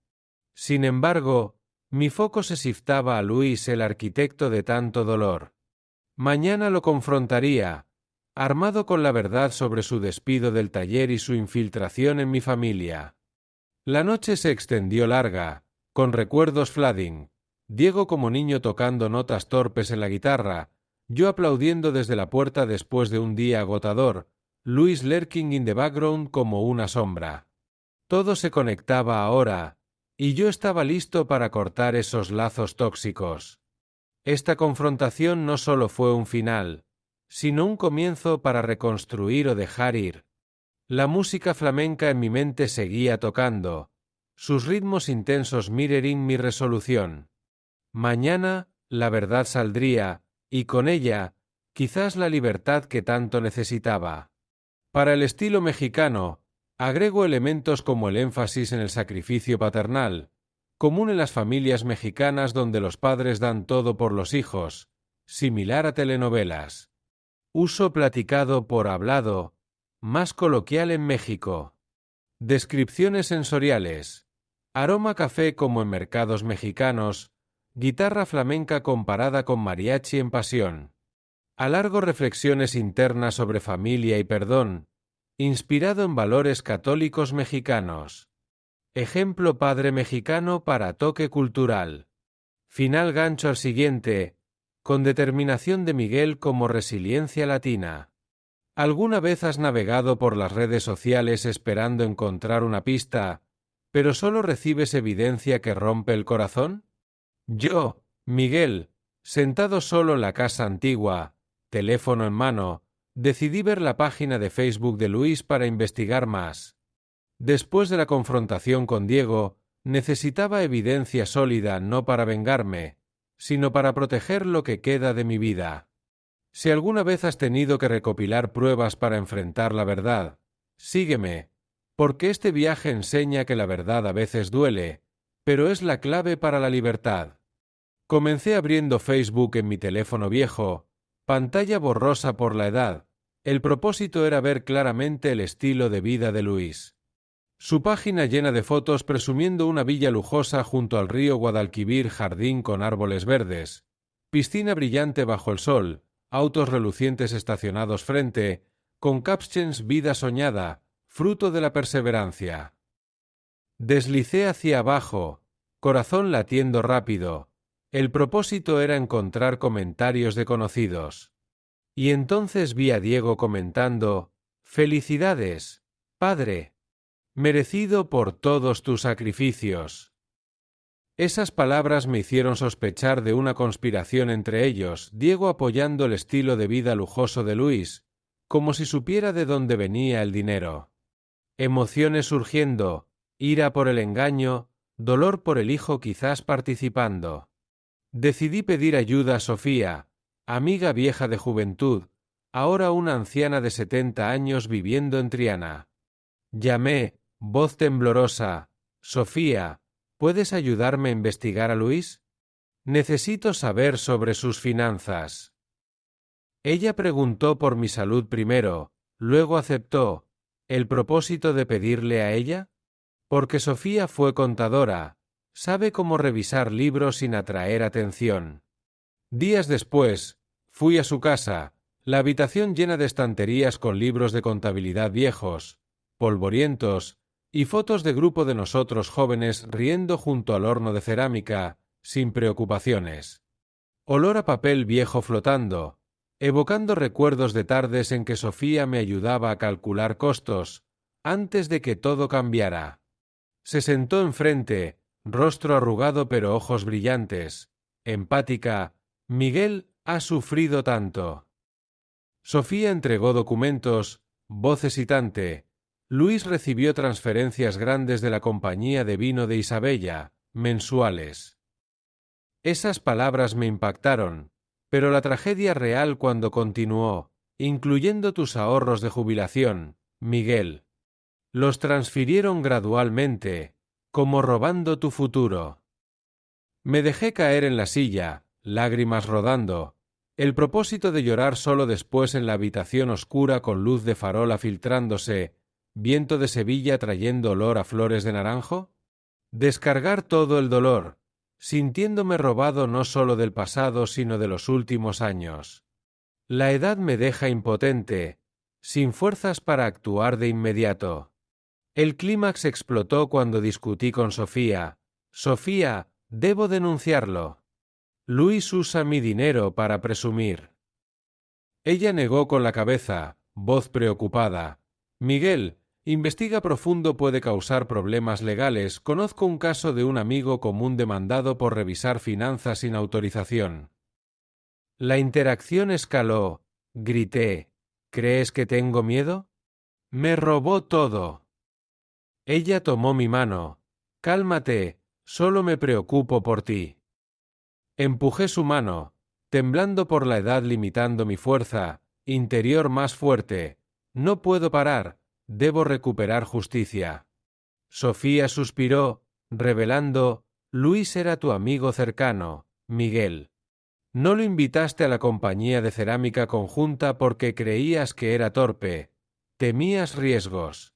Speaker 1: Sin embargo, mi foco se shiftaba a Luis, el arquitecto de tanto dolor. Mañana lo confrontaría, armado con la verdad sobre su despido del taller y su infiltración en mi familia. La noche se extendió larga, con recuerdos flooding, Diego como niño tocando notas torpes en la guitarra, yo aplaudiendo desde la puerta después de un día agotador, Luis lurking in the background como una sombra. Todo se conectaba ahora, y yo estaba listo para cortar esos lazos tóxicos. Esta confrontación no solo fue un final, sino un comienzo para reconstruir o dejar ir. La música flamenca en mi mente seguía tocando, sus ritmos intensos mirroring mi resolución. Mañana, la verdad saldría, y con ella, quizás la libertad que tanto necesitaba. Para el estilo mexicano, agrego elementos como el énfasis en el sacrificio paternal, común en las familias mexicanas donde los padres dan todo por los hijos, similar a telenovelas. Uso platicado por hablado, más coloquial en México. Descripciones sensoriales. Aroma café como en mercados mexicanos, guitarra flamenca comparada con mariachi en pasión. Alargo reflexiones internas sobre familia y perdón, inspirado en valores católicos mexicanos. Ejemplo padre mexicano para toque cultural. Final gancho al siguiente, con determinación de Miguel como resiliencia latina. ¿Alguna vez has navegado por las redes sociales esperando encontrar una pista, pero solo recibes evidencia que rompe el corazón? Yo, Miguel, sentado solo en la casa antigua, teléfono en mano, decidí ver la página de Facebook de Luis para investigar más. Después de la confrontación con Diego, necesitaba evidencia sólida no para vengarme, sino para proteger lo que queda de mi vida. Si alguna vez has tenido que recopilar pruebas para enfrentar la verdad, sígueme, porque este viaje enseña que la verdad a veces duele, pero es la clave para la libertad. Comencé abriendo Facebook en mi teléfono viejo, pantalla borrosa por la edad. El propósito era ver claramente el estilo de vida de Luis. Su página llena de fotos presumiendo una villa lujosa junto al río Guadalquivir, jardín con árboles verdes, piscina brillante bajo el sol, autos relucientes estacionados frente, con captions vida soñada, fruto de la perseverancia. Deslicé hacia abajo, corazón latiendo rápido. El propósito era encontrar comentarios de conocidos. Y entonces vi a Diego comentando: «Felicidades, padre. Merecido por todos tus sacrificios». Esas palabras me hicieron sospechar de una conspiración entre ellos, Diego apoyando el estilo de vida lujoso de Luis, como si supiera de dónde venía el dinero. Emociones surgiendo, ira por el engaño, dolor por el hijo quizás participando. Decidí pedir ayuda a Sofía, amiga vieja de juventud, ahora una anciana de 70 años viviendo en Triana. Llamé, voz temblorosa, Sofía, ¿puedes ayudarme a investigar a Luis? Necesito saber sobre sus finanzas. Ella preguntó por mi salud primero, luego aceptó. ¿El propósito de pedirle a ella? Porque Sofía fue contadora, sabe cómo revisar libros sin atraer atención. Días después, fui a su casa, la habitación llena de estanterías con libros de contabilidad viejos, polvorientos, y fotos de grupo de nosotros jóvenes riendo junto al horno de cerámica, sin preocupaciones. Olor a papel viejo flotando, evocando recuerdos de tardes en que Sofía me ayudaba a calcular costos, antes de que todo cambiara. Se sentó enfrente, rostro arrugado pero ojos brillantes, empática. Miguel ha sufrido tanto. Sofía entregó documentos, voz hesitante. Luis recibió transferencias grandes de la compañía de vino de Isabella, mensuales. Esas palabras me impactaron, pero la tragedia real cuando continuó, incluyendo tus ahorros de jubilación, Miguel. Los transfirieron gradualmente, como robando tu futuro. Me dejé caer en la silla, lágrimas rodando, el propósito de llorar solo después en la habitación oscura con luz de farola filtrándose, viento de Sevilla trayendo olor a flores de naranjo. Descargar todo el dolor, sintiéndome robado no solo del pasado sino de los últimos años. La edad me deja impotente, sin fuerzas para actuar de inmediato. El clímax explotó cuando discutí con Sofía. Sofía, debo denunciarlo. Luis usa mi dinero para presumir. Ella negó con la cabeza, voz preocupada. Miguel, investiga profundo, puede causar problemas legales. Conozco un caso de un amigo común demandado por revisar finanzas sin autorización. La interacción escaló. Grité. ¿Crees que tengo miedo? Me robó todo. Ella tomó mi mano. Cálmate, solo me preocupo por ti. Empujé su mano, temblando por la edad limitando mi fuerza, interior más fuerte. No puedo parar, debo recuperar justicia. Sofía suspiró, revelando, Luis era tu amigo cercano, Miguel. No lo invitaste a la compañía de cerámica conjunta porque creías que era torpe, temías riesgos.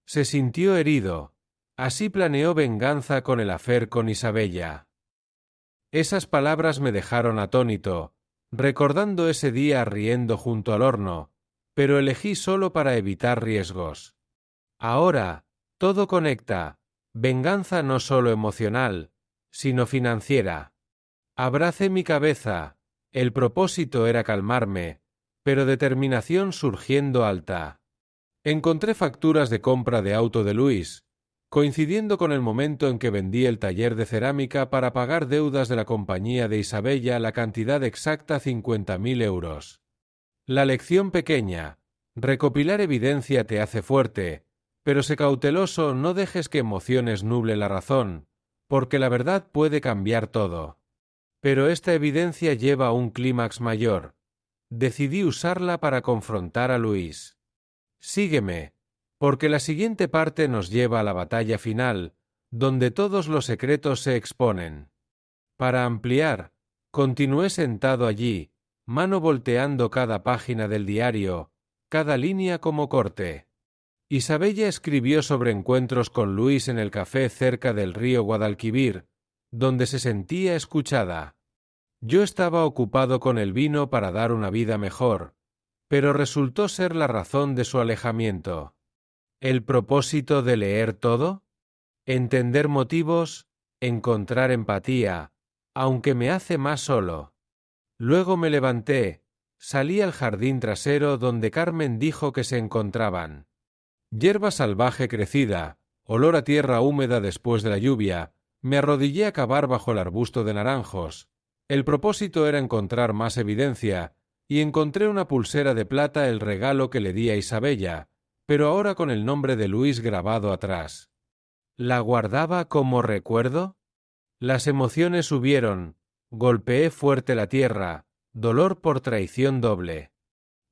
Speaker 1: Se sintió herido, así planeó venganza con el afer con Isabella. Esas palabras me dejaron atónito, recordando ese día riendo junto al horno, pero elegí solo para evitar riesgos. Ahora, todo conecta, venganza no solo emocional, sino financiera. Abracé mi cabeza, el propósito era calmarme, pero determinación surgiendo alta. Encontré facturas de compra de auto de Luis, coincidiendo con el momento en que vendí el taller de cerámica para pagar deudas de la compañía de Isabella, la cantidad exacta 50.000 euros. La lección pequeña, recopilar evidencia te hace fuerte, pero sé cauteloso, no dejes que emociones nuble la razón, porque la verdad puede cambiar todo. Pero esta evidencia lleva a un clímax mayor. Decidí usarla para confrontar a Luis. Sígueme, porque la siguiente parte nos lleva a la batalla final, donde todos los secretos se exponen. Para ampliar, continué sentado allí, mano volteando cada página del diario, cada línea como corte. Isabella escribió sobre encuentros con Luis en el café cerca del río Guadalquivir, donde se sentía escuchada. Yo estaba ocupado con el vino para dar una vida mejor, pero resultó ser la razón de su alejamiento. ¿El propósito de leer todo? Entender motivos, encontrar empatía, aunque me hace más solo. Luego me levanté, salí al jardín trasero donde Carmen dijo que se encontraban. Hierba salvaje crecida, olor a tierra húmeda después de la lluvia, Me arrodillé a cavar bajo el arbusto de naranjos. El propósito era encontrar más evidencia, y encontré una pulsera de plata, el regalo que le di a Isabella, pero ahora con el nombre de Luis grabado atrás. ¿La guardaba como recuerdo? Las emociones subieron. Golpeé fuerte la tierra. Dolor por traición doble.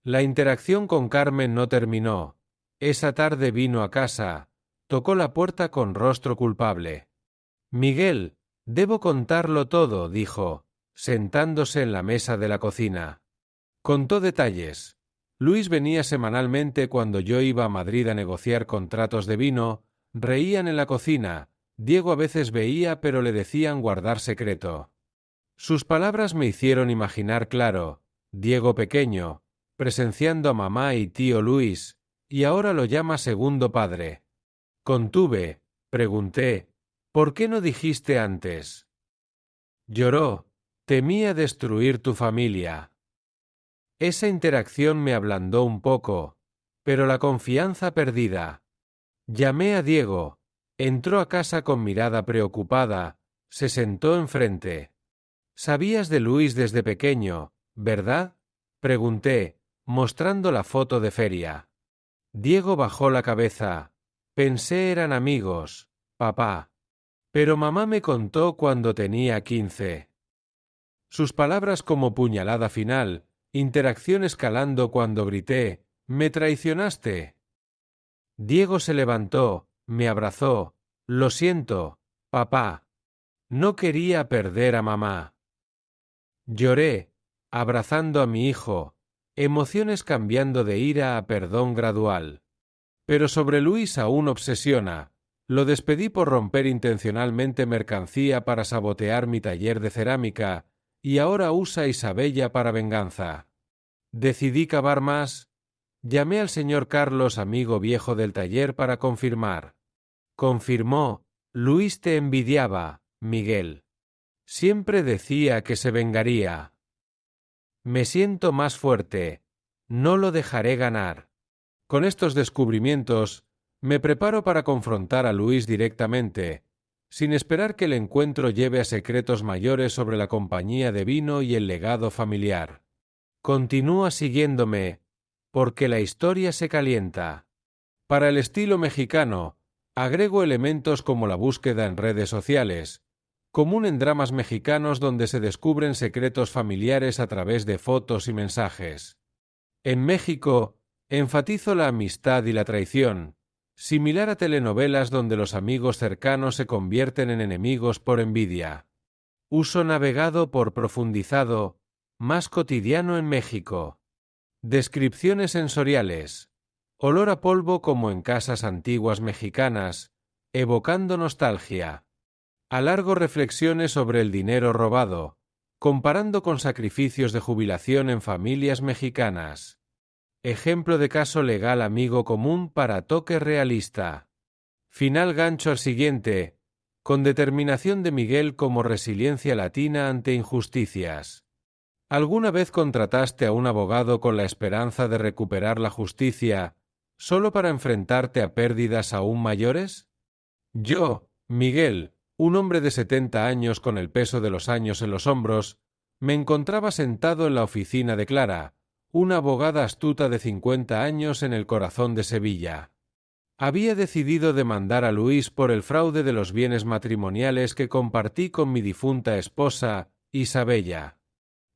Speaker 1: La interacción con Carmen no terminó. Esa tarde vino a casa. Tocó la puerta con rostro culpable. Miguel, debo contarlo todo, dijo, sentándose en la mesa de la cocina. Contó detalles. Luis venía semanalmente cuando yo iba a Madrid a negociar contratos de vino, reían en la cocina, Diego a veces veía pero le decían guardar secreto. Sus palabras me hicieron imaginar claro, Diego pequeño, presenciando a mamá y tío Luis, y ahora lo llama segundo padre. Contuve, pregunté, ¿por qué no dijiste antes? Lloró, temía destruir tu familia. Esa interacción me ablandó un poco, pero la confianza perdida. Llamé a Diego, entró a casa con mirada preocupada, se sentó enfrente. «Sabías de Luis desde pequeño, ¿verdad?», pregunté, mostrando la foto de feria. Diego bajó la cabeza. «Pensé eran amigos, papá. Pero mamá me contó cuando tenía 15». Sus palabras como puñalada final, interacción escalando cuando grité, «¡Me traicionaste!». Diego se levantó, me abrazó. «Lo siento, papá. No quería perder a mamá». Lloré, abrazando a mi hijo, emociones cambiando de ira a perdón gradual. Pero sobre Luis aún obsesiona. Lo despedí por romper intencionalmente mercancía para sabotear mi taller de cerámica, y ahora usa a Isabella para venganza. Decidí cavar más. Llamé al señor Carlos, amigo viejo del taller, para confirmar. Confirmó, Luis te envidiaba, Miguel. Siempre decía que se vengaría. Me siento más fuerte. No lo dejaré ganar. Con estos descubrimientos, me preparo para confrontar a Luis directamente, sin esperar que el encuentro lleve a secretos mayores sobre la compañía de vino y el legado familiar. Continúa siguiéndome, porque la historia se calienta. Para el estilo mexicano, agrego elementos como la búsqueda en redes sociales, común en dramas mexicanos donde se descubren secretos familiares a través de fotos y mensajes. En México, enfatizo la amistad y la traición, similar a telenovelas donde los amigos cercanos se convierten en enemigos por envidia. Uso navegado por profundizado, más cotidiano en México. Descripciones sensoriales. Olor a polvo como en casas antiguas mexicanas, evocando nostalgia. Alargo reflexiones sobre el dinero robado, comparando con sacrificios de jubilación en familias mexicanas. Ejemplo de caso legal amigo común para toque realista. Final gancho al siguiente, con determinación de Miguel como resiliencia latina ante injusticias. ¿Alguna vez contrataste a un abogado con la esperanza de recuperar la justicia solo para enfrentarte a pérdidas aún mayores? Yo, Miguel, un hombre de 70 años con el peso de los años en los hombros, me encontraba sentado en la oficina de Clara, una abogada astuta de 50 años en el corazón de Sevilla. Había decidido demandar a Luis por el fraude de los bienes matrimoniales que compartí con mi difunta esposa, Isabella.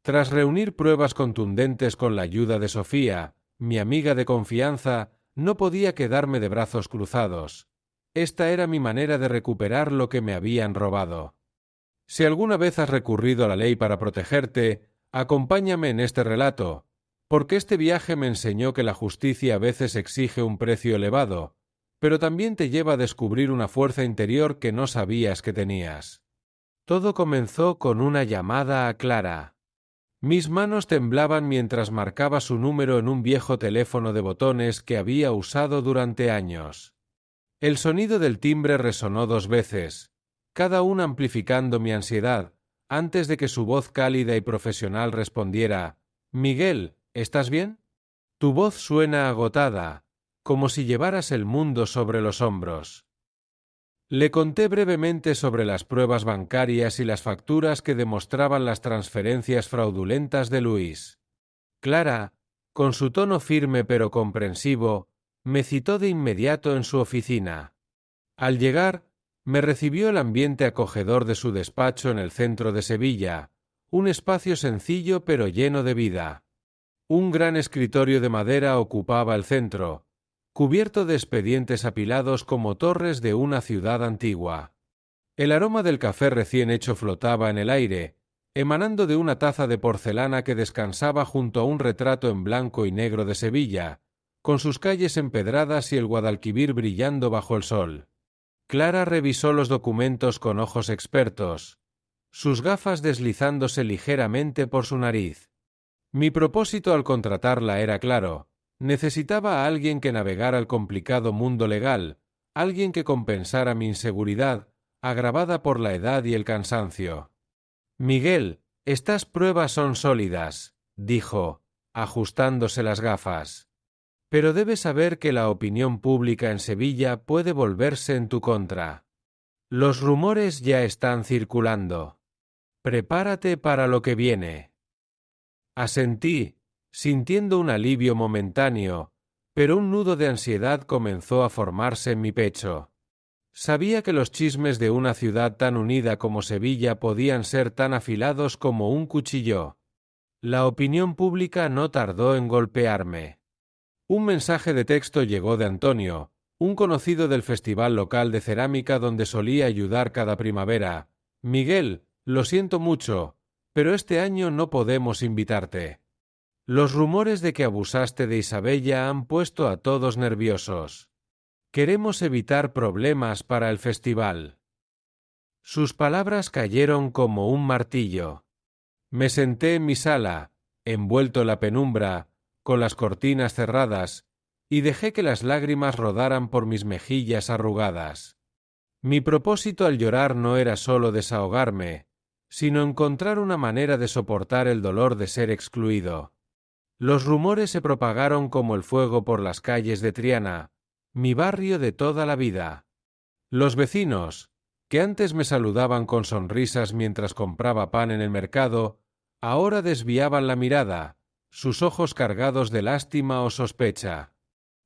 Speaker 1: Tras reunir pruebas contundentes con la ayuda de Sofía, mi amiga de confianza, no podía quedarme de brazos cruzados. Esta era mi manera de recuperar lo que me habían robado. Si alguna vez has recurrido a la ley para protegerte, acompáñame en este relato, porque este viaje me enseñó que la justicia a veces exige un precio elevado, pero también te lleva a descubrir una fuerza interior que no sabías que tenías. Todo comenzó con una llamada a Clara. Mis manos temblaban mientras marcaba su número en un viejo teléfono de botones que había usado durante años. El sonido del timbre resonó 2 veces, cada una amplificando mi ansiedad, antes de que su voz cálida y profesional respondiera: «Miguel, ¿estás bien? Tu voz suena agotada, como si llevaras el mundo sobre los hombros». Le conté brevemente sobre las pruebas bancarias y las facturas que demostraban las transferencias fraudulentas de Luis. Clara, con su tono firme pero comprensivo, me citó de inmediato en su oficina. Al llegar, me recibió el ambiente acogedor de su despacho en el centro de Sevilla, un espacio sencillo pero lleno de vida. Un gran escritorio de madera ocupaba el centro, cubierto de expedientes apilados como torres de una ciudad antigua. El aroma del café recién hecho flotaba en el aire, emanando de una taza de porcelana que descansaba junto a un retrato en blanco y negro de Sevilla, con sus calles empedradas y el Guadalquivir brillando bajo el sol. Clara revisó los documentos con ojos expertos, sus gafas deslizándose ligeramente por su nariz. Mi propósito al contratarla era claro: necesitaba a alguien que navegara el complicado mundo legal, alguien que compensara mi inseguridad, agravada por la edad y el cansancio. Miguel, estas pruebas son sólidas, dijo, ajustándose las gafas. Pero debes saber que la opinión pública en Sevilla puede volverse en tu contra. Los rumores ya están circulando. Prepárate para lo que viene. Asentí, sintiendo un alivio momentáneo, pero un nudo de ansiedad comenzó a formarse en mi pecho. Sabía que los chismes de una ciudad tan unida como Sevilla podían ser tan afilados como un cuchillo. La opinión pública no tardó en golpearme. Un mensaje de texto llegó de Antonio, un conocido del festival local de cerámica donde solía ayudar cada primavera. Miguel, lo siento mucho, pero este año no podemos invitarte. Los rumores de que abusaste de Isabella han puesto a todos nerviosos. Queremos evitar problemas para el festival. Sus palabras cayeron como un martillo. Me senté en mi sala, envuelto en la penumbra, con las cortinas cerradas, y dejé que las lágrimas rodaran por mis mejillas arrugadas. Mi propósito al llorar no era solo desahogarme, sino encontrar una manera de soportar el dolor de ser excluido. Los rumores se propagaron como el fuego por las calles de Triana, mi barrio de toda la vida. Los vecinos, que antes me saludaban con sonrisas mientras compraba pan en el mercado, ahora desviaban la mirada, sus ojos cargados de lástima o sospecha.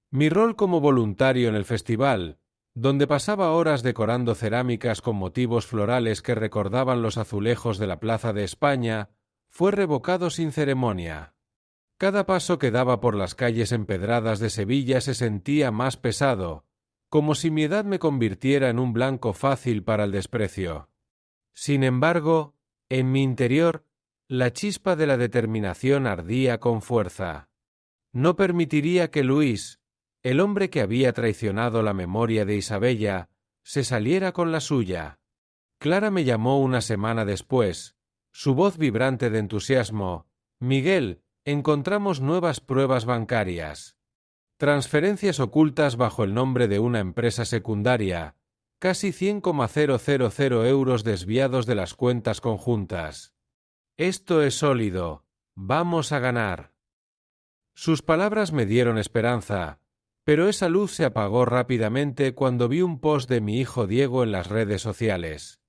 Speaker 1: Mi rol como voluntario en el festival, donde pasaba horas decorando cerámicas con motivos florales que recordaban los azulejos de la Plaza de España, fue revocado sin ceremonia. Cada paso que daba por las calles empedradas de Sevilla se sentía más pesado, como si mi edad me convirtiera en un blanco fácil para el desprecio. Sin embargo, en mi interior, la chispa de la determinación ardía con fuerza. No permitiría que Luis, el hombre que había traicionado la memoria de Isabella, se saliera con la suya. Clara me llamó una semana después, su voz vibrante de entusiasmo. Miguel, encontramos nuevas pruebas bancarias. Transferencias ocultas bajo el nombre de una empresa secundaria, casi 100,000 euros desviados de las cuentas conjuntas. Esto es sólido. Vamos a ganar. Sus palabras me dieron esperanza, pero esa luz se apagó rápidamente cuando vi un post de mi hijo Diego en las redes sociales.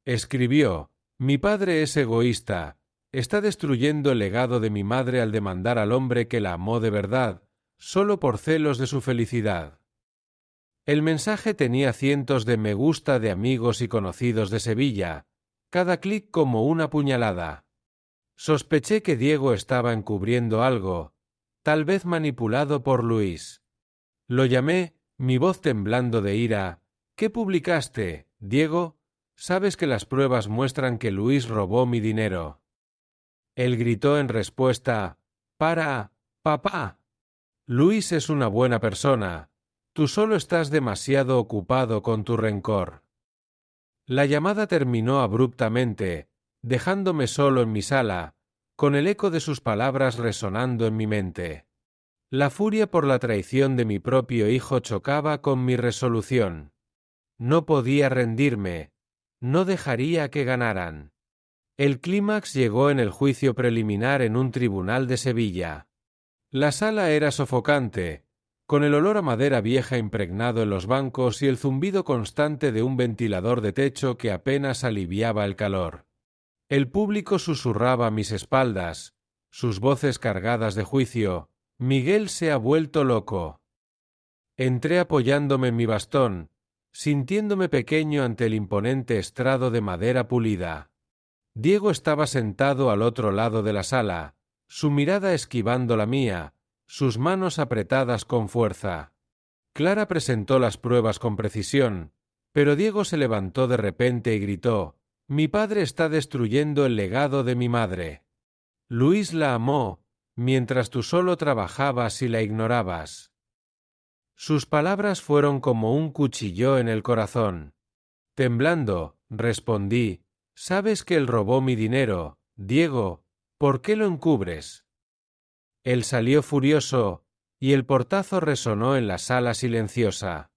Speaker 1: Escribió: mi padre es egoísta, está destruyendo el legado de mi madre al demandar al hombre que la amó de verdad, solo por celos de su felicidad. El mensaje tenía cientos de me gusta de amigos y conocidos de Sevilla, cada clic como una puñalada. Sospeché que Diego estaba encubriendo algo, tal vez manipulado por Luis. Lo llamé, mi voz temblando de ira. ¿Qué publicaste, Diego? Sabes que las pruebas muestran que Luis robó mi dinero. Él gritó en respuesta: «¡Para, papá! Luis es una buena persona. Tú solo estás demasiado ocupado con tu rencor». La llamada terminó abruptamente, dejándome solo en mi sala, con el eco de sus palabras resonando en mi mente. La furia por la traición de mi propio hijo chocaba con mi resolución. No podía rendirme, no dejaría que ganaran. El clímax llegó en el juicio preliminar en un tribunal de Sevilla. La sala era sofocante, con el olor a madera vieja impregnado en los bancos y el zumbido constante de un ventilador de techo que apenas aliviaba el calor. El público susurraba a mis espaldas, sus voces cargadas de juicio: «Miguel se ha vuelto loco». Entré apoyándome en mi bastón, sintiéndome pequeño ante el imponente estrado de madera pulida. Diego estaba sentado al otro lado de la sala, su mirada esquivando la mía, sus manos apretadas con fuerza. Clara presentó las pruebas con precisión, pero Diego se levantó de repente y gritó: «Mi padre está destruyendo el legado de mi madre. Luis la amó, mientras tú solo trabajabas y la ignorabas». Sus palabras fueron como un cuchillo en el corazón. Temblando, respondí: «Sabes que él robó mi dinero, Diego, ¿por qué lo encubres?». Él salió furioso, y el portazo resonó en la sala silenciosa.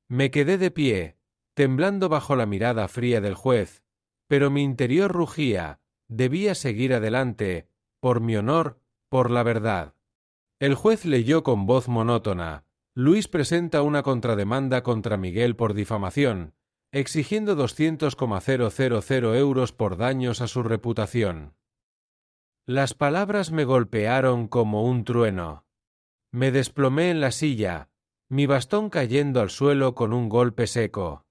Speaker 1: Me quedé de pie, temblando bajo la mirada fría del juez, pero mi interior rugía: debía seguir adelante, por mi honor, por la verdad. El juez leyó con voz monótona: «Luis presenta una contrademanda contra Miguel por difamación, exigiendo 200,000 euros por daños a su reputación». Las palabras me golpearon como un trueno. Me desplomé en la silla, mi bastón cayendo al suelo con un golpe seco.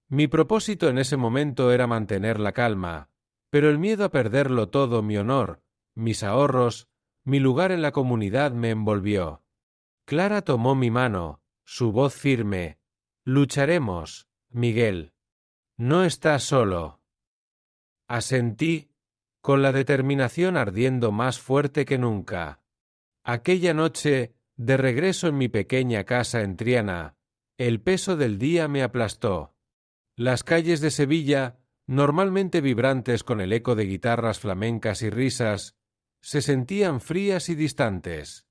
Speaker 1: Mi propósito en ese momento era mantener la calma, pero el miedo a perderlo todo, mi honor, mis ahorros, mi lugar en la comunidad, me envolvió. Clara tomó mi mano, su voz firme: «Lucharemos, Miguel. No estás solo». Asentí, con la determinación ardiendo más fuerte que nunca. Aquella noche, de regreso en mi pequeña casa en Triana, el peso del día me aplastó. Las calles de Sevilla, normalmente vibrantes con el eco de guitarras flamencas y risas, se sentían frías y distantes.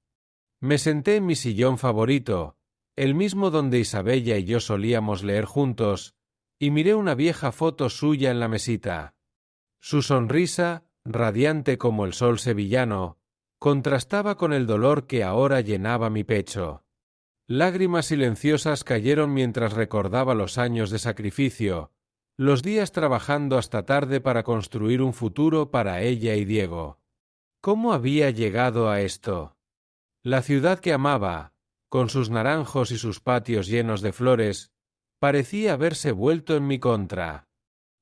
Speaker 1: Me senté en mi sillón favorito, el mismo donde Isabella y yo solíamos leer juntos, y miré una vieja foto suya en la mesita. Su sonrisa, radiante como el sol sevillano, contrastaba con el dolor que ahora llenaba mi pecho. Lágrimas silenciosas cayeron mientras recordaba los años de sacrificio, los días trabajando hasta tarde para construir un futuro para ella y Diego. ¿Cómo había llegado a esto? La ciudad que amaba, con sus naranjos y sus patios llenos de flores, parecía haberse vuelto en mi contra.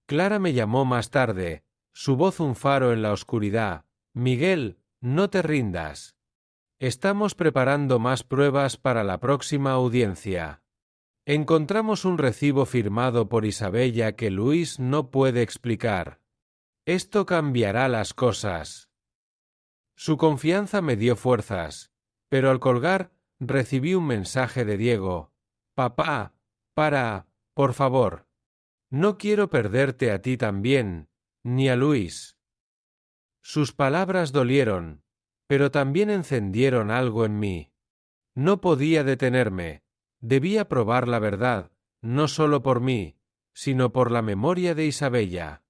Speaker 1: Clara me llamó más tarde, su voz un faro en la oscuridad: «Miguel, no te rindas. Estamos preparando más pruebas para la próxima audiencia. Encontramos un recibo firmado por Isabella que Luis no puede explicar. Esto cambiará las cosas». Su confianza me dio fuerzas, pero al colgar recibí un mensaje de Diego: «Papá, por favor. No quiero perderte a ti también, ni a Luis». Sus palabras dolieron, pero también encendieron algo en mí. No podía detenerme, debía probar la verdad, no solo por mí, sino por la memoria de Isabella.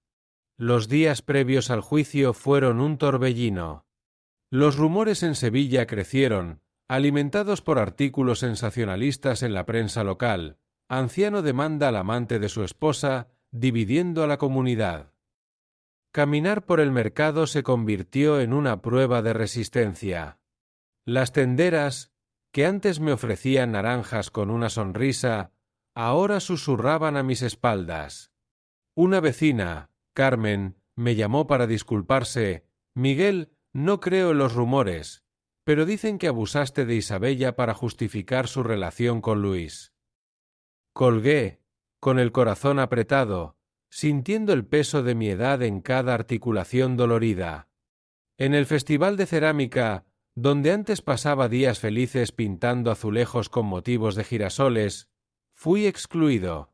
Speaker 1: Los días previos al juicio fueron un torbellino. Los rumores en Sevilla crecieron, alimentados por artículos sensacionalistas en la prensa local. Anciano demanda al amante de su esposa, dividiendo a la comunidad. Caminar por el mercado se convirtió en una prueba de resistencia. Las tenderas, que antes me ofrecían naranjas con una sonrisa, ahora susurraban a mis espaldas. Una vecina, Carmen, me llamó para disculparse: «Miguel, no creo en los rumores, pero dicen que abusaste de Isabella para justificar su relación con Luis». Colgué, con el corazón apretado, sintiendo el peso de mi edad en cada articulación dolorida. En el festival de cerámica, donde antes pasaba días felices pintando azulejos con motivos de girasoles, fui excluido.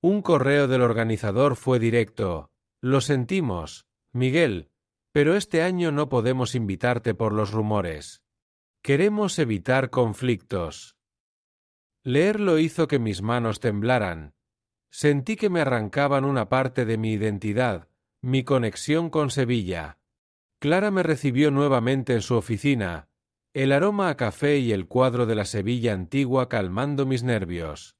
Speaker 1: Un correo del organizador fue directo: «Lo sentimos, Miguel, pero este año no podemos invitarte por los rumores. Queremos evitar conflictos». Leerlo hizo que mis manos temblaran. Sentí que me arrancaban una parte de mi identidad, mi conexión con Sevilla. Clara me recibió nuevamente en su oficina, el aroma a café y el cuadro de la Sevilla antigua calmando mis nervios.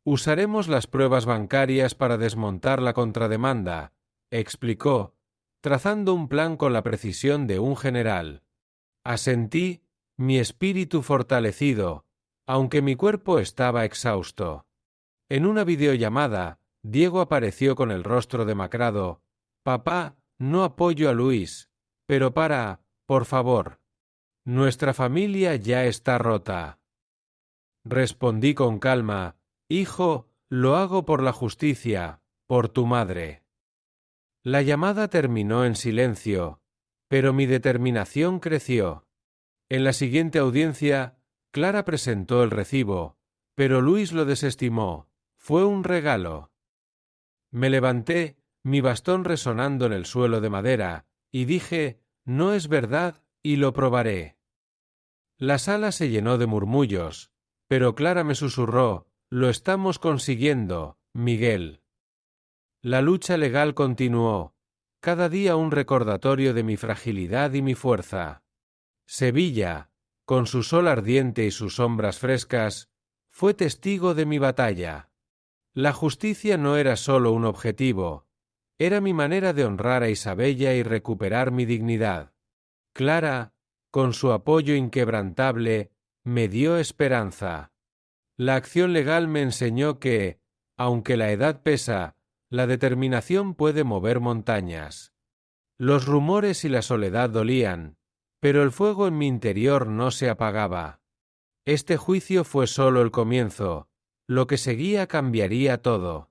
Speaker 1: Usaremos las pruebas bancarias para desmontar la contrademanda, explicó, trazando un plan con la precisión de un general. Asentí, mi espíritu fortalecido, aunque mi cuerpo estaba exhausto. En una videollamada, Diego apareció con el rostro demacrado. Papá, no apoyo a Luis, pero por favor. Nuestra familia ya está rota. Respondí con calma, hijo, lo hago por la justicia, por tu madre. La llamada terminó en silencio, pero mi determinación creció. En la siguiente audiencia, Clara presentó el recibo, pero Luis lo desestimó. Fue un regalo. Me levanté, mi bastón resonando en el suelo de madera, y dije, no es verdad, y lo probaré. La sala se llenó de murmullos, pero Clara me susurró, lo estamos consiguiendo, Miguel. La lucha legal continuó, cada día un recordatorio de mi fragilidad y mi fuerza. Sevilla, con su sol ardiente y sus sombras frescas, fue testigo de mi batalla. La justicia no era sólo un objetivo, era mi manera de honrar a Isabella y recuperar mi dignidad. Clara, con su apoyo inquebrantable, me dio esperanza. La acción legal me enseñó que, aunque la edad pesa, la determinación puede mover montañas. Los rumores y la soledad dolían, pero el fuego en mi interior no se apagaba. Este juicio fue sólo el comienzo, lo que seguía cambiaría todo.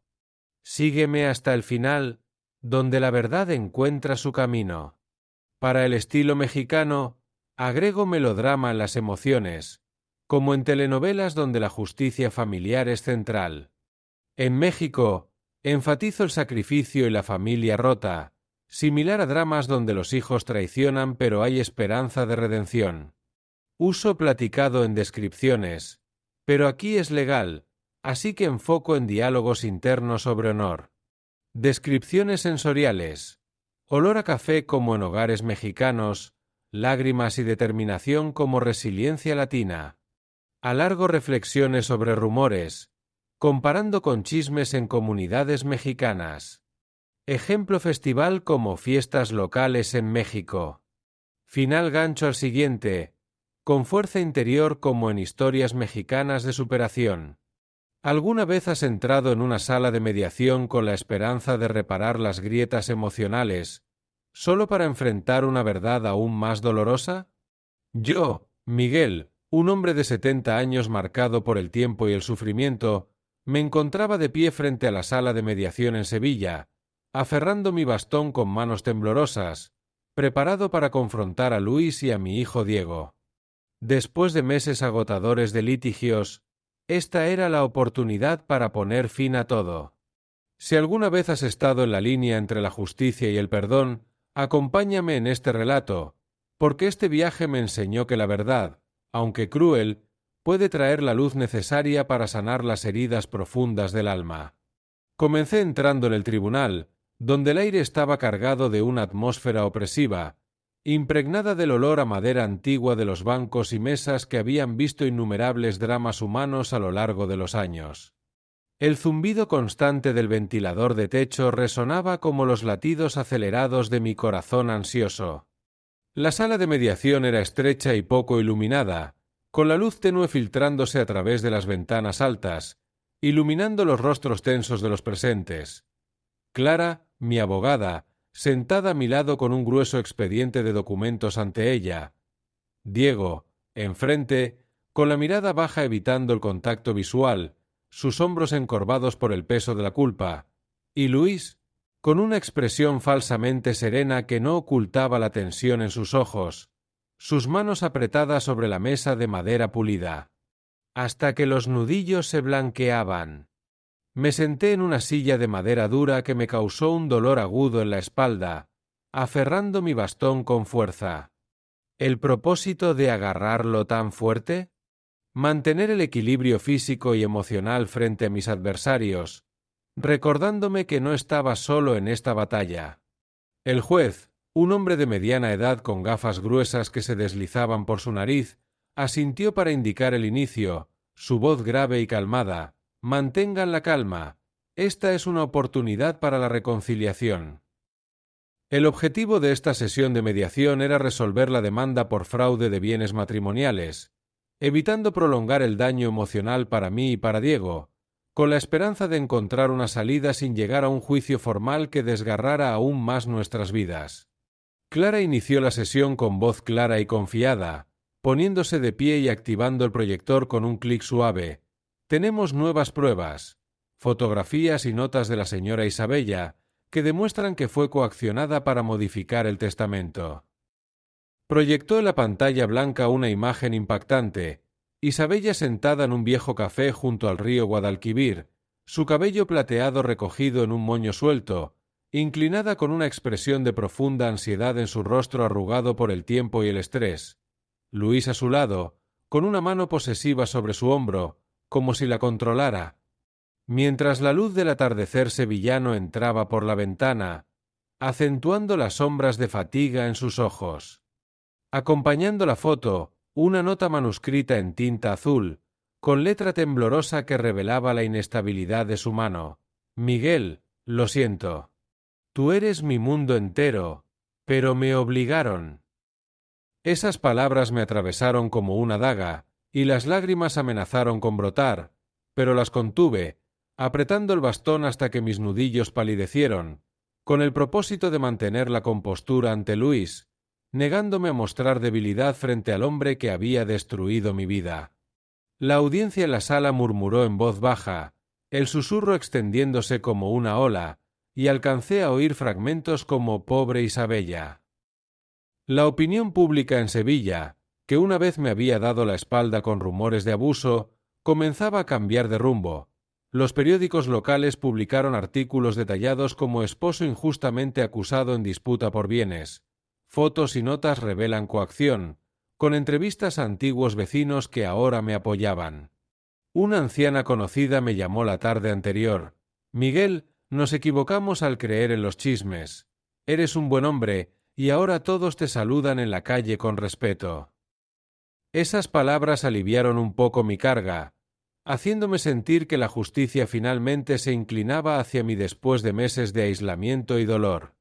Speaker 1: Sígueme hasta el final, donde la verdad encuentra su camino. Para el estilo mexicano, agrego melodrama en las emociones, como en telenovelas donde la justicia familiar es central. En México, enfatizo el sacrificio y la familia rota, similar a dramas donde los hijos traicionan pero hay esperanza de redención. Uso platicado en descripciones, pero aquí es legal, así que enfoco en diálogos internos sobre honor. Descripciones sensoriales. Olor a café como en hogares mexicanos, lágrimas y determinación como resiliencia latina. Alargo reflexiones sobre rumores, comparando con chismes en comunidades mexicanas. Ejemplo festival como fiestas locales en México. Final gancho al siguiente, con fuerza interior como en historias mexicanas de superación. ¿Alguna vez has entrado en una sala de mediación con la esperanza de reparar las grietas emocionales, solo para enfrentar una verdad aún más dolorosa? Yo, Miguel, un hombre de 70 años marcado por el tiempo y el sufrimiento, me encontraba de pie frente a la sala de mediación en Sevilla, aferrando mi bastón con manos temblorosas, preparado para confrontar a Luis y a mi hijo Diego. Después de meses agotadores de litigios, esta era la oportunidad para poner fin a todo. Si alguna vez has estado en la línea entre la justicia y el perdón, acompáñame en este relato, porque este viaje me enseñó que la verdad, aunque cruel, puede traer la luz necesaria para sanar las heridas profundas del alma. Comencé entrando en el tribunal, donde el aire estaba cargado de una atmósfera opresiva, impregnada del olor a madera antigua de los bancos y mesas que habían visto innumerables dramas humanos a lo largo de los años. El zumbido constante del ventilador de techo resonaba como los latidos acelerados de mi corazón ansioso. La sala de mediación era estrecha y poco iluminada, con la luz tenue filtrándose a través de las ventanas altas, iluminando los rostros tensos de los presentes. Clara, mi abogada, sentada a mi lado con un grueso expediente de documentos ante ella. Diego, enfrente, con la mirada baja evitando el contacto visual, sus hombros encorvados por el peso de la culpa, y Luis, con una expresión falsamente serena que no ocultaba la tensión en sus ojos, sus manos apretadas sobre la mesa de madera pulida, hasta que los nudillos se blanqueaban. Me senté en una silla de madera dura que me causó un dolor agudo en la espalda, aferrando mi bastón con fuerza. ¿El propósito de agarrarlo tan fuerte? Mantener el equilibrio físico y emocional frente a mis adversarios, recordándome que no estaba solo en esta batalla. El juez, un hombre de mediana edad con gafas gruesas que se deslizaban por su nariz, asintió para indicar el inicio, su voz grave y calmada. Mantengan la calma. Esta es una oportunidad para la reconciliación. El objetivo de esta sesión de mediación era resolver la demanda por fraude de bienes matrimoniales, evitando prolongar el daño emocional para mí y para Diego, con la esperanza de encontrar una salida sin llegar a un juicio formal que desgarrara aún más nuestras vidas. Clara inició la sesión con voz clara y confiada, poniéndose de pie y activando el proyector con un clic suave. Tenemos nuevas pruebas, fotografías y notas de la señora Isabella, que demuestran que fue coaccionada para modificar el testamento. Proyectó en la pantalla blanca una imagen impactante. Isabella sentada en un viejo café junto al río Guadalquivir, su cabello plateado recogido en un moño suelto, inclinada con una expresión de profunda ansiedad en su rostro arrugado por el tiempo y el estrés. Luis a su lado, con una mano posesiva sobre su hombro, como si la controlara. Mientras la luz del atardecer sevillano entraba por la ventana, acentuando las sombras de fatiga en sus ojos. Acompañando la foto, una nota manuscrita en tinta azul, con letra temblorosa que revelaba la inestabilidad de su mano. Miguel, lo siento. Tú eres mi mundo entero, pero me obligaron. Esas palabras me atravesaron como una daga, y las lágrimas amenazaron con brotar, pero las contuve, apretando el bastón hasta que mis nudillos palidecieron, con el propósito de mantener la compostura ante Luis, negándome a mostrar debilidad frente al hombre que había destruido mi vida. La audiencia en la sala murmuró en voz baja, el susurro extendiéndose como una ola, y alcancé a oír fragmentos como «Pobre Isabella». La opinión pública en Sevilla, que una vez me había dado la espalda con rumores de abuso, comenzaba a cambiar de rumbo. Los periódicos locales publicaron artículos detallados como esposo injustamente acusado en disputa por bienes. Fotos y notas revelan coacción, con entrevistas a antiguos vecinos que ahora me apoyaban. Una anciana conocida me llamó la tarde anterior. Miguel, nos equivocamos al creer en los chismes. Eres un buen hombre, y ahora todos te saludan en la calle con respeto. Esas palabras aliviaron un poco mi carga, haciéndome sentir que la justicia finalmente se inclinaba hacia mí después de meses de aislamiento y dolor.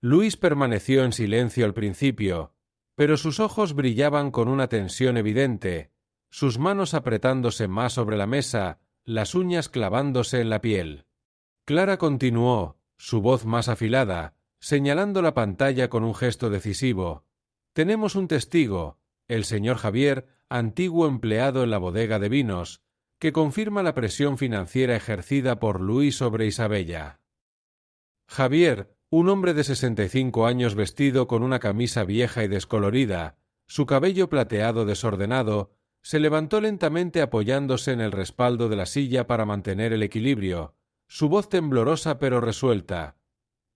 Speaker 1: Luis permaneció en silencio al principio, pero sus ojos brillaban con una tensión evidente, sus manos apretándose más sobre la mesa, las uñas clavándose en la piel. Clara continuó, su voz más afilada, señalando la pantalla con un gesto decisivo. Tenemos un testigo, el señor Javier, antiguo empleado en la bodega de vinos, que confirma la presión financiera ejercida por Luis sobre Isabella. Javier, un hombre de 65 años vestido con una camisa vieja y descolorida, su cabello plateado desordenado, se levantó lentamente apoyándose en el respaldo de la silla para mantener el equilibrio, su voz temblorosa pero resuelta.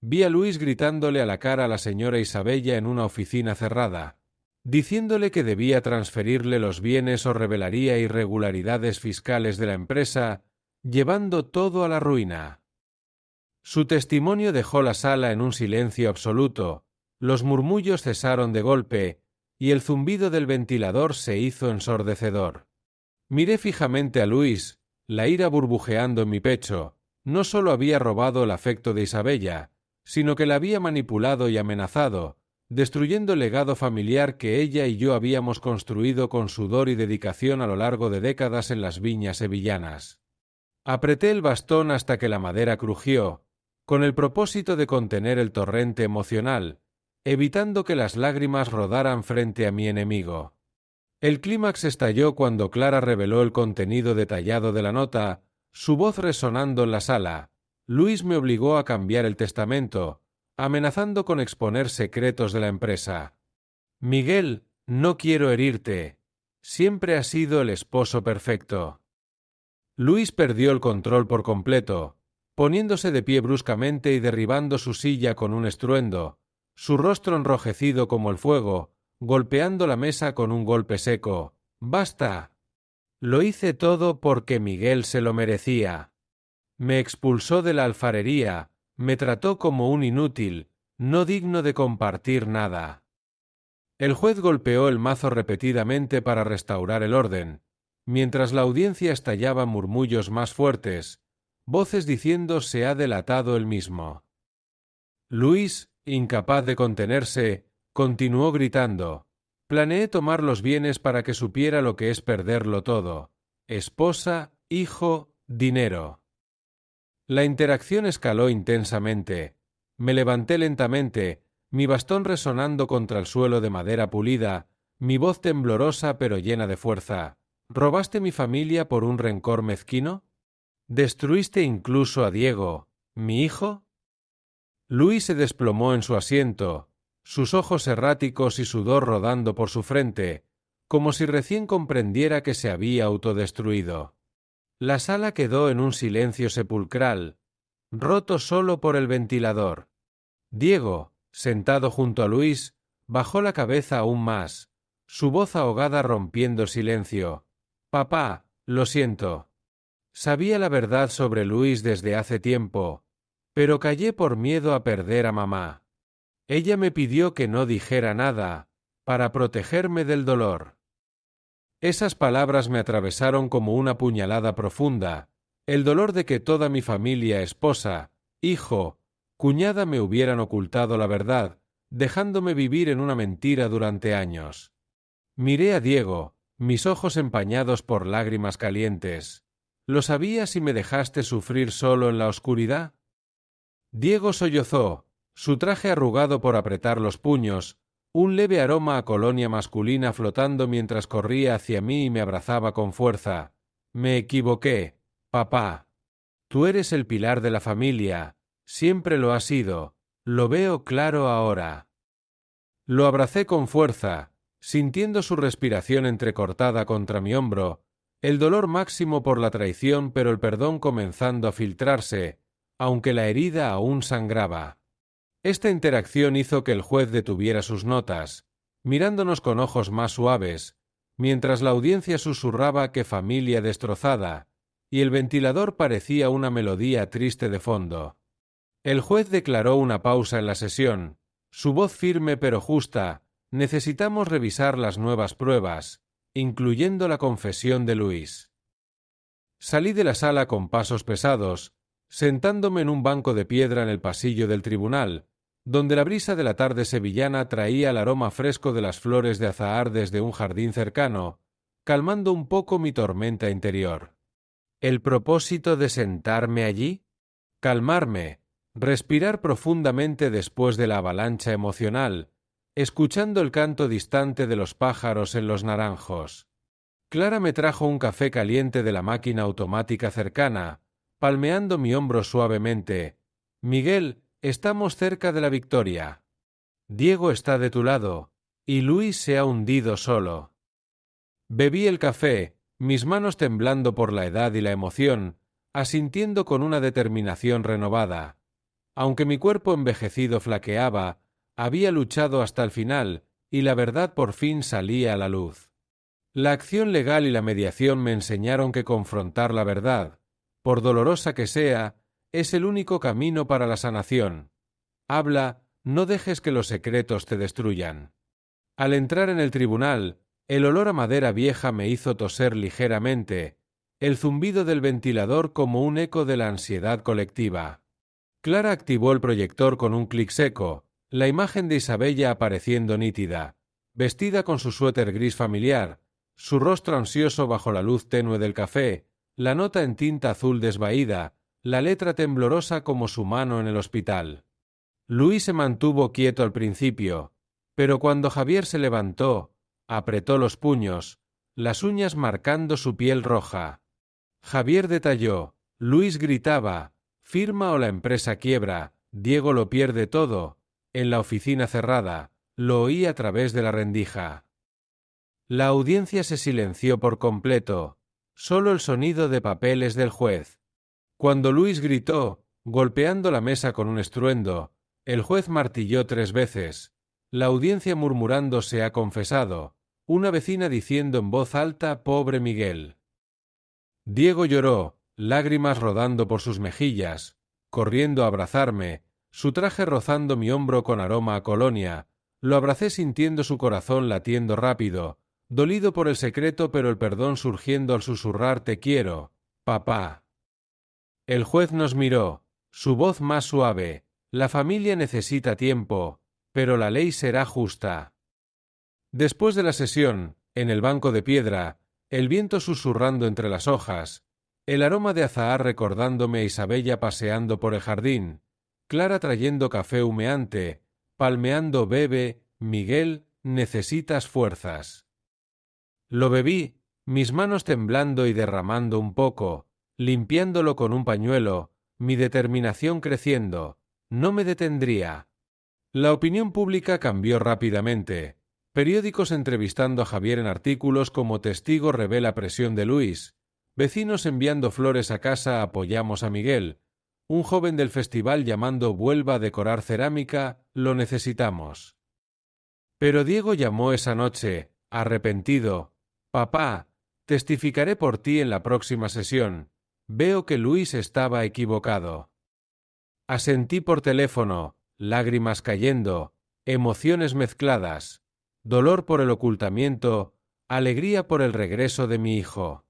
Speaker 1: Vi a Luis gritándole a la cara a la señora Isabella en una oficina cerrada, diciéndole que debía transferirle los bienes o revelaría irregularidades fiscales de la empresa, llevando todo a la ruina. Su testimonio dejó la sala en un silencio absoluto, los murmullos cesaron de golpe, y el zumbido del ventilador se hizo ensordecedor. Miré fijamente a Luis, la ira burbujeando en mi pecho. No solo había robado el afecto de Isabella, sino que la había manipulado y amenazado, destruyendo el legado familiar que ella y yo habíamos construido con sudor y dedicación a lo largo de décadas en las viñas sevillanas. Apreté el bastón hasta que la madera crujió, con el propósito de contener el torrente emocional, evitando que las lágrimas rodaran frente a mi enemigo. El clímax estalló cuando Clara reveló el contenido detallado de la nota, su voz resonando en la sala. Luis me obligó a cambiar el testamento, amenazando con exponer secretos de la empresa. Miguel, no quiero herirte. Siempre has sido el esposo perfecto. Luis perdió el control por completo, poniéndose de pie bruscamente y derribando su silla con un estruendo, su rostro enrojecido como el fuego, golpeando la mesa con un golpe seco. ¡Basta! Lo hice todo porque Miguel se lo merecía. Me expulsó de la alfarería, me trató como un inútil, no digno de compartir nada. El juez golpeó el mazo repetidamente para restaurar el orden, mientras la audiencia estallaba murmullos más fuertes, voces diciendo se ha delatado él mismo. Luis, incapaz de contenerse, continuó gritando: planeé tomar los bienes para que supiera lo que es perderlo todo: esposa, hijo, dinero. La interacción escaló intensamente. Me levanté lentamente, mi bastón resonando contra el suelo de madera pulida, mi voz temblorosa pero llena de fuerza. ¿Robaste mi familia por un rencor mezquino? ¿Destruiste incluso a Diego, mi hijo? Luis se desplomó en su asiento, sus ojos erráticos y sudor rodando por su frente, como si recién comprendiera que se había autodestruido. La sala quedó en un silencio sepulcral, roto solo por el ventilador. Diego, sentado junto a Luis, bajó la cabeza aún más, su voz ahogada rompiendo el silencio. Papá, lo siento. Sabía la verdad sobre Luis desde hace tiempo, pero callé por miedo a perder a mamá. Ella me pidió que no dijera nada, para protegerme del dolor. Esas palabras me atravesaron como una puñalada profunda, el dolor de que toda mi familia, esposa, hijo, cuñada me hubieran ocultado la verdad, dejándome vivir en una mentira durante años. Miré a Diego, mis ojos empañados por lágrimas calientes. ¿Lo sabías y me dejaste sufrir solo en la oscuridad? Diego sollozó, su traje arrugado por apretar los puños, un leve aroma a colonia masculina flotando mientras corría hacia mí y me abrazaba con fuerza. Me equivoqué, papá. Tú eres el pilar de la familia, siempre lo has sido, lo veo claro ahora. Lo abracé con fuerza, sintiendo su respiración entrecortada contra mi hombro, el dolor máximo por la traición pero el perdón comenzando a filtrarse, aunque la herida aún sangraba. Esta interacción hizo que el juez detuviera sus notas, mirándonos con ojos más suaves, mientras la audiencia susurraba que familia destrozada, y el ventilador parecía una melodía triste de fondo. El juez declaró una pausa en la sesión, su voz firme pero justa: necesitamos revisar las nuevas pruebas, incluyendo la confesión de Luis. Salí de la sala con pasos pesados, sentándome en un banco de piedra en el pasillo del tribunal, donde la brisa de la tarde sevillana traía el aroma fresco de las flores de azahar desde un jardín cercano, calmando un poco mi tormenta interior. ¿El propósito de sentarme allí? Calmarme, respirar profundamente después de la avalancha emocional, escuchando el canto distante de los pájaros en los naranjos. Clara me trajo un café caliente de la máquina automática cercana, palmeando mi hombro suavemente. Miguel, estamos cerca de la victoria. Diego está de tu lado, y Luis se ha hundido solo. Bebí el café, mis manos temblando por la edad y la emoción, asintiendo con una determinación renovada. Aunque mi cuerpo envejecido flaqueaba, había luchado hasta el final, y la verdad por fin salía a la luz. La acción legal y la mediación me enseñaron que confrontar la verdad, por dolorosa que sea, es el único camino para la sanación. Habla, no dejes que los secretos te destruyan. Al entrar en el tribunal, el olor a madera vieja me hizo toser ligeramente, el zumbido del ventilador como un eco de la ansiedad colectiva. Clara activó el proyector con un clic seco, la imagen de Isabella apareciendo nítida, vestida con su suéter gris familiar, su rostro ansioso bajo la luz tenue del café, la nota en tinta azul desvaída, la letra temblorosa como su mano en el hospital. Luis se mantuvo quieto al principio, pero cuando Javier se levantó, apretó los puños, las uñas marcando su piel roja. Javier detalló: Luis gritaba, firma o la empresa quiebra, Diego lo pierde todo. En la oficina cerrada, lo oí a través de la rendija. La audiencia se silenció por completo, solo el sonido de papeles del juez. Cuando Luis gritó, golpeando la mesa con un estruendo, el juez martilló 3 veces. La audiencia murmurando se ha confesado, una vecina diciendo en voz alta: pobre Miguel. Diego lloró, lágrimas rodando por sus mejillas, corriendo a abrazarme, su traje rozando mi hombro con aroma a colonia, lo abracé sintiendo su corazón latiendo rápido, dolido por el secreto pero el perdón surgiendo al susurrar «Te quiero, papá». El juez nos miró, su voz más suave, «La familia necesita tiempo, pero la ley será justa». Después de la sesión, en el banco de piedra, el viento susurrando entre las hojas, el aroma de azahar recordándome a Isabella paseando por el jardín, Clara trayendo café humeante, palmeando «Bebe, Miguel, necesitas fuerzas». Lo bebí, mis manos temblando y derramando un poco, limpiándolo con un pañuelo, mi determinación creciendo, no me detendría. La opinión pública cambió rápidamente. Periódicos entrevistando a Javier en artículos como testigo revela presión de Luis. Vecinos enviando flores a casa apoyamos a Miguel. Un joven del festival llamando vuelva a decorar cerámica, lo necesitamos. Pero Diego llamó esa noche, arrepentido. Papá, testificaré por ti en la próxima sesión. Veo que Luis estaba equivocado. Asentí por teléfono, lágrimas cayendo, emociones mezcladas, dolor por el ocultamiento, alegría por el regreso de mi hijo.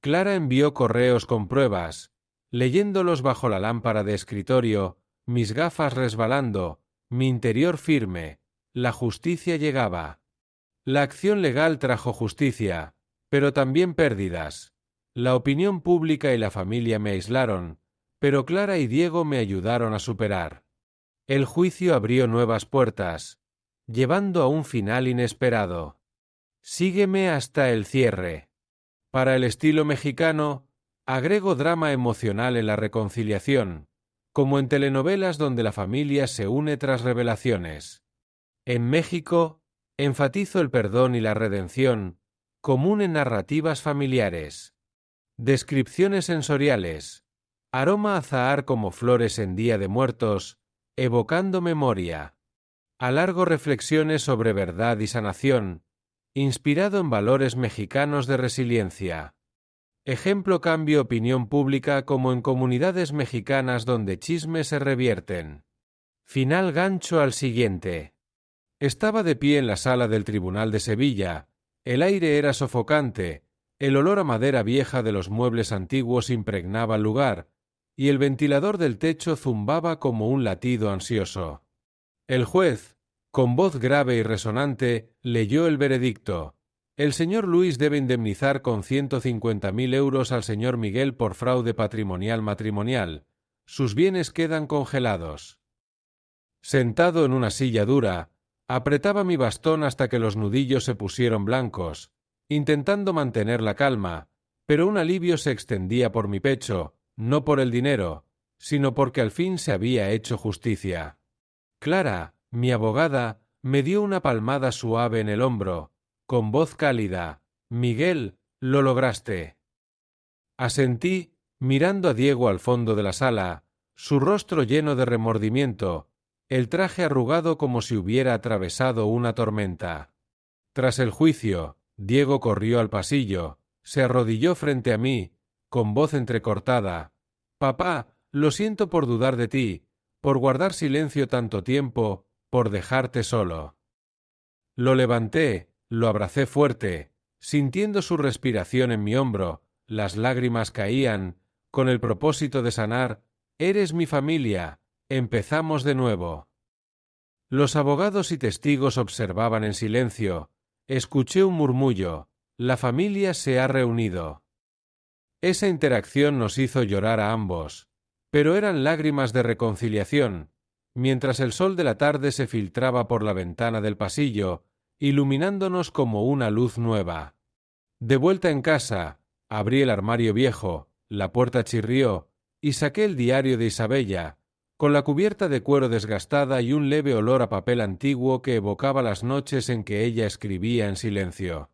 Speaker 1: Clara envió correos con pruebas, leyéndolos bajo la lámpara de escritorio, mis gafas resbalando, mi interior firme, la justicia llegaba. La acción legal trajo justicia, pero también pérdidas. La opinión pública y la familia me aislaron, pero Clara y Diego me ayudaron a superar. El juicio abrió nuevas puertas, llevando a un final inesperado. Sígueme hasta el cierre. Para el estilo mexicano, agrego drama emocional en la reconciliación, como en telenovelas donde la familia se une tras revelaciones. En México, enfatizo el perdón y la redención, común en narrativas familiares. Descripciones sensoriales. Aroma a azahar como flores en Día de Muertos, evocando memoria. Alargo reflexiones sobre verdad y sanación, inspirado en valores mexicanos de resiliencia. Ejemplo cambio opinión pública como en comunidades mexicanas donde chismes se revierten. Final gancho al siguiente. Estaba de pie en la sala del Tribunal de Sevilla, el aire era sofocante, el olor a madera vieja de los muebles antiguos impregnaba el lugar, y el ventilador del techo zumbaba como un latido ansioso. El juez, con voz grave y resonante, leyó el veredicto. El señor Luis debe indemnizar con 150.000 euros al señor Miguel por fraude patrimonial matrimonial. Sus bienes quedan congelados. Sentado en una silla dura, apretaba mi bastón hasta que los nudillos se pusieron blancos, intentando mantener la calma, pero un alivio se extendía por mi pecho, no por el dinero, sino porque al fin se había hecho justicia. Clara, mi abogada, me dio una palmada suave en el hombro, con voz cálida. «Miguel, lo lograste». Asentí, mirando a Diego al fondo de la sala, su rostro lleno de remordimiento, el traje arrugado como si hubiera atravesado una tormenta. Tras el juicio, Diego corrió al pasillo, se arrodilló frente a mí, con voz entrecortada. «Papá, lo siento por dudar de ti, por guardar silencio tanto tiempo, por dejarte solo». Lo levanté, lo abracé fuerte, sintiendo su respiración en mi hombro, las lágrimas caían, con el propósito de sanar. «Eres mi familia, empezamos de nuevo». Los abogados y testigos observaban en silencio. Escuché un murmullo. «La familia se ha reunido». Esa interacción nos hizo llorar a ambos, pero eran lágrimas de reconciliación, mientras el sol de la tarde se filtraba por la ventana del pasillo, iluminándonos como una luz nueva. De vuelta en casa, abrí el armario viejo, la puerta chirrió, y saqué el diario de Isabella, con la cubierta de cuero desgastada y un leve olor a papel antiguo que evocaba las noches en que ella escribía en silencio.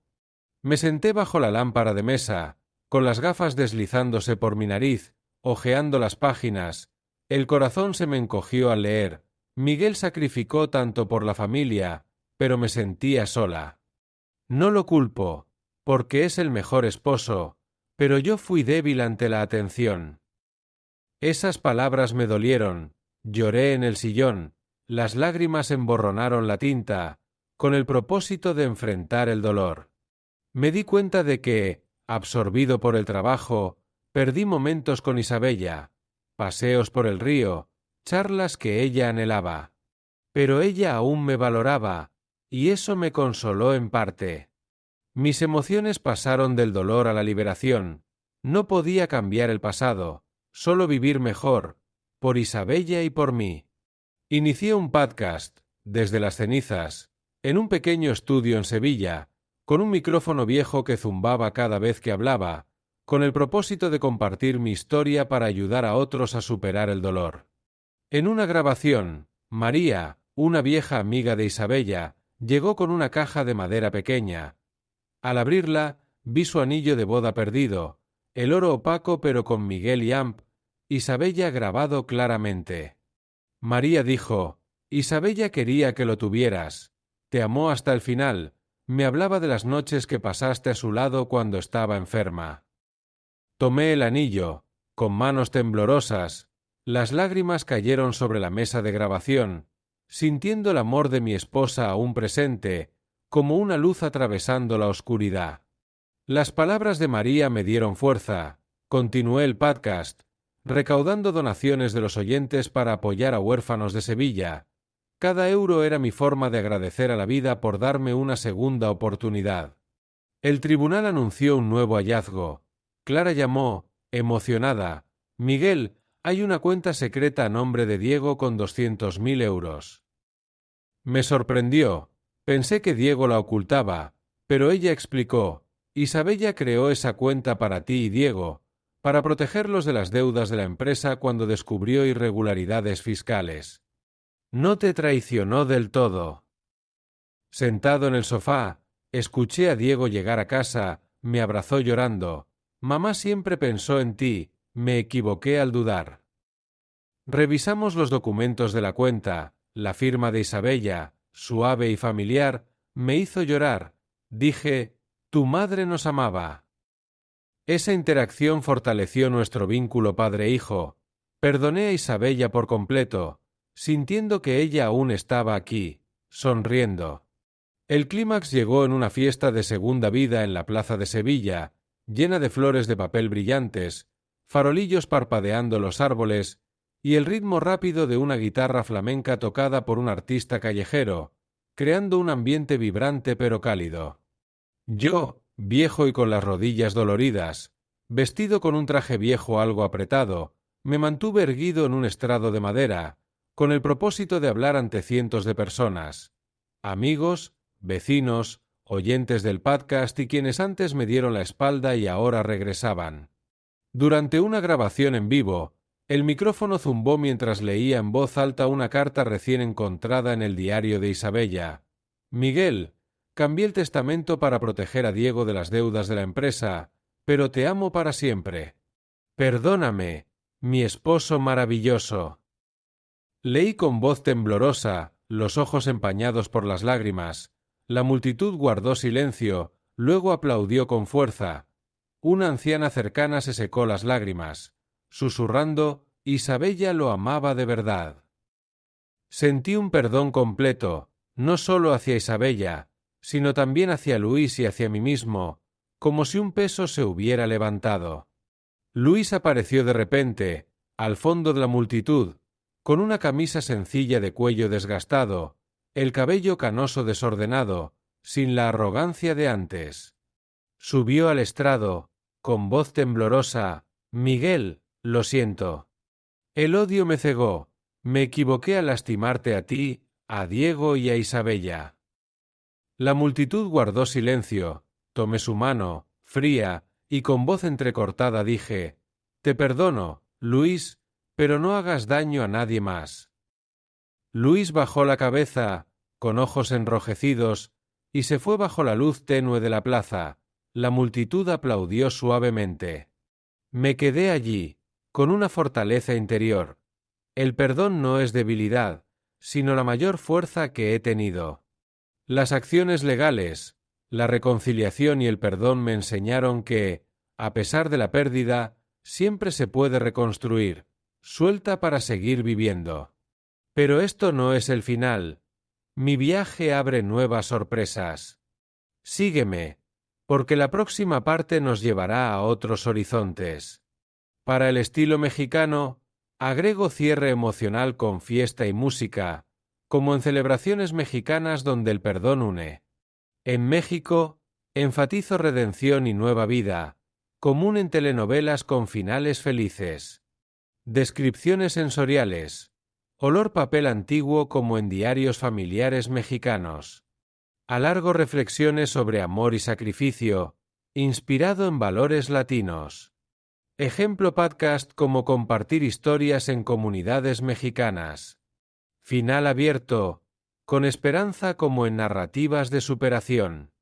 Speaker 1: Me senté bajo la lámpara de mesa, con las gafas deslizándose por mi nariz, hojeando las páginas. El corazón se me encogió al leer. Miguel sacrificó tanto por la familia, pero me sentía sola. No lo culpo, porque es el mejor esposo, pero yo fui débil ante la atención. Esas palabras me dolieron. Lloré en el sillón, las lágrimas emborronaron la tinta, con el propósito de enfrentar el dolor. Me di cuenta de que, absorbido por el trabajo, perdí momentos con Isabella, paseos por el río, charlas que ella anhelaba. Pero ella aún me valoraba, y eso me consoló en parte. Mis emociones pasaron del dolor a la liberación. No podía cambiar el pasado, solo vivir mejor, por Isabella y por mí. Inicié un podcast, desde las cenizas, en un pequeño estudio en Sevilla, con un micrófono viejo que zumbaba cada vez que hablaba, con el propósito de compartir mi historia para ayudar a otros a superar el dolor. En una grabación, María, una vieja amiga de Isabella, llegó con una caja de madera pequeña. Al abrirla, vi su anillo de boda perdido, el oro opaco pero con Miguel y Amp, Isabella grabado claramente. María dijo: Isabella quería que lo tuvieras. Te amó hasta el final. Me hablaba de las noches que pasaste a su lado cuando estaba enferma. Tomé el anillo, con manos temblorosas. Las lágrimas cayeron sobre la mesa de grabación, sintiendo el amor de mi esposa aún presente, como una luz atravesando la oscuridad. Las palabras de María me dieron fuerza. Continué el podcast, recaudando donaciones de los oyentes para apoyar a huérfanos de Sevilla. Cada euro era mi forma de agradecer a la vida por darme una segunda oportunidad. El tribunal anunció un nuevo hallazgo. Clara llamó, emocionada: Miguel, hay una cuenta secreta a nombre de Diego con 200.000 euros. Me sorprendió. Pensé que Diego la ocultaba, pero ella explicó: Isabella creó esa cuenta para ti y Diego, para protegerlos de las deudas de la empresa cuando descubrió irregularidades fiscales. No te traicionó del todo. Sentado en el sofá, escuché a Diego llegar a casa, me abrazó llorando. Mamá siempre pensó en ti, me equivoqué al dudar. Revisamos los documentos de la cuenta, la firma de Isabella, suave y familiar, me hizo llorar. Dije: tu madre nos amaba. Esa interacción fortaleció nuestro vínculo padre-hijo. Perdoné a Isabella por completo, sintiendo que ella aún estaba aquí, sonriendo. El clímax llegó en una fiesta de segunda vida en la plaza de Sevilla, llena de flores de papel brillantes, farolillos parpadeando los árboles y el ritmo rápido de una guitarra flamenca tocada por un artista callejero, creando un ambiente vibrante pero cálido. Yo, viejo y con las rodillas doloridas, vestido con un traje viejo algo apretado, me mantuve erguido en un estrado de madera, con el propósito de hablar ante cientos de personas, amigos, vecinos, oyentes del podcast y quienes antes me dieron la espalda y ahora regresaban. Durante una grabación en vivo, el micrófono zumbó mientras leía en voz alta una carta recién encontrada en el diario de Isabella. Miguel, cambié el testamento para proteger a Diego de las deudas de la empresa, pero te amo para siempre. Perdóname, mi esposo maravilloso. Leí con voz temblorosa, los ojos empañados por las lágrimas. La multitud guardó silencio, luego aplaudió con fuerza. Una anciana cercana se secó las lágrimas, susurrando: Isabella lo amaba de verdad. Sentí un perdón completo, no solo hacia Isabella, sino también hacia Luis y hacia mí mismo, como si un peso se hubiera levantado. Luis apareció de repente, al fondo de la multitud, con una camisa sencilla de cuello desgastado, el cabello canoso desordenado, sin la arrogancia de antes. Subió al estrado, con voz temblorosa: Miguel, lo siento. El odio me cegó, me equivoqué al lastimarte a ti, a Diego y a Isabella. La multitud guardó silencio, tomé su mano, fría, y con voz entrecortada dije: te perdono, Luis, pero no hagas daño a nadie más. Luis bajó la cabeza, con ojos enrojecidos, y se fue bajo la luz tenue de la plaza. La multitud aplaudió suavemente. Me quedé allí, con una fortaleza interior. El perdón no es debilidad, sino la mayor fuerza que he tenido. Las acciones legales, la reconciliación y el perdón me enseñaron que, a pesar de la pérdida, siempre se puede reconstruir, suelta para seguir viviendo. Pero esto no es el final. Mi viaje abre nuevas sorpresas. Sígueme, porque la próxima parte nos llevará a otros horizontes. Para el estilo mexicano, agrego cierre emocional con fiesta y música, como en celebraciones mexicanas donde el perdón une. En México, enfatizo redención y nueva vida, común en telenovelas con finales felices. Descripciones sensoriales. Olor papel antiguo como en diarios familiares mexicanos. Alargo reflexiones sobre amor y sacrificio, inspirado en valores latinos. Ejemplo podcast como compartir historias en comunidades mexicanas. Final abierto, con esperanza como en narrativas de superación.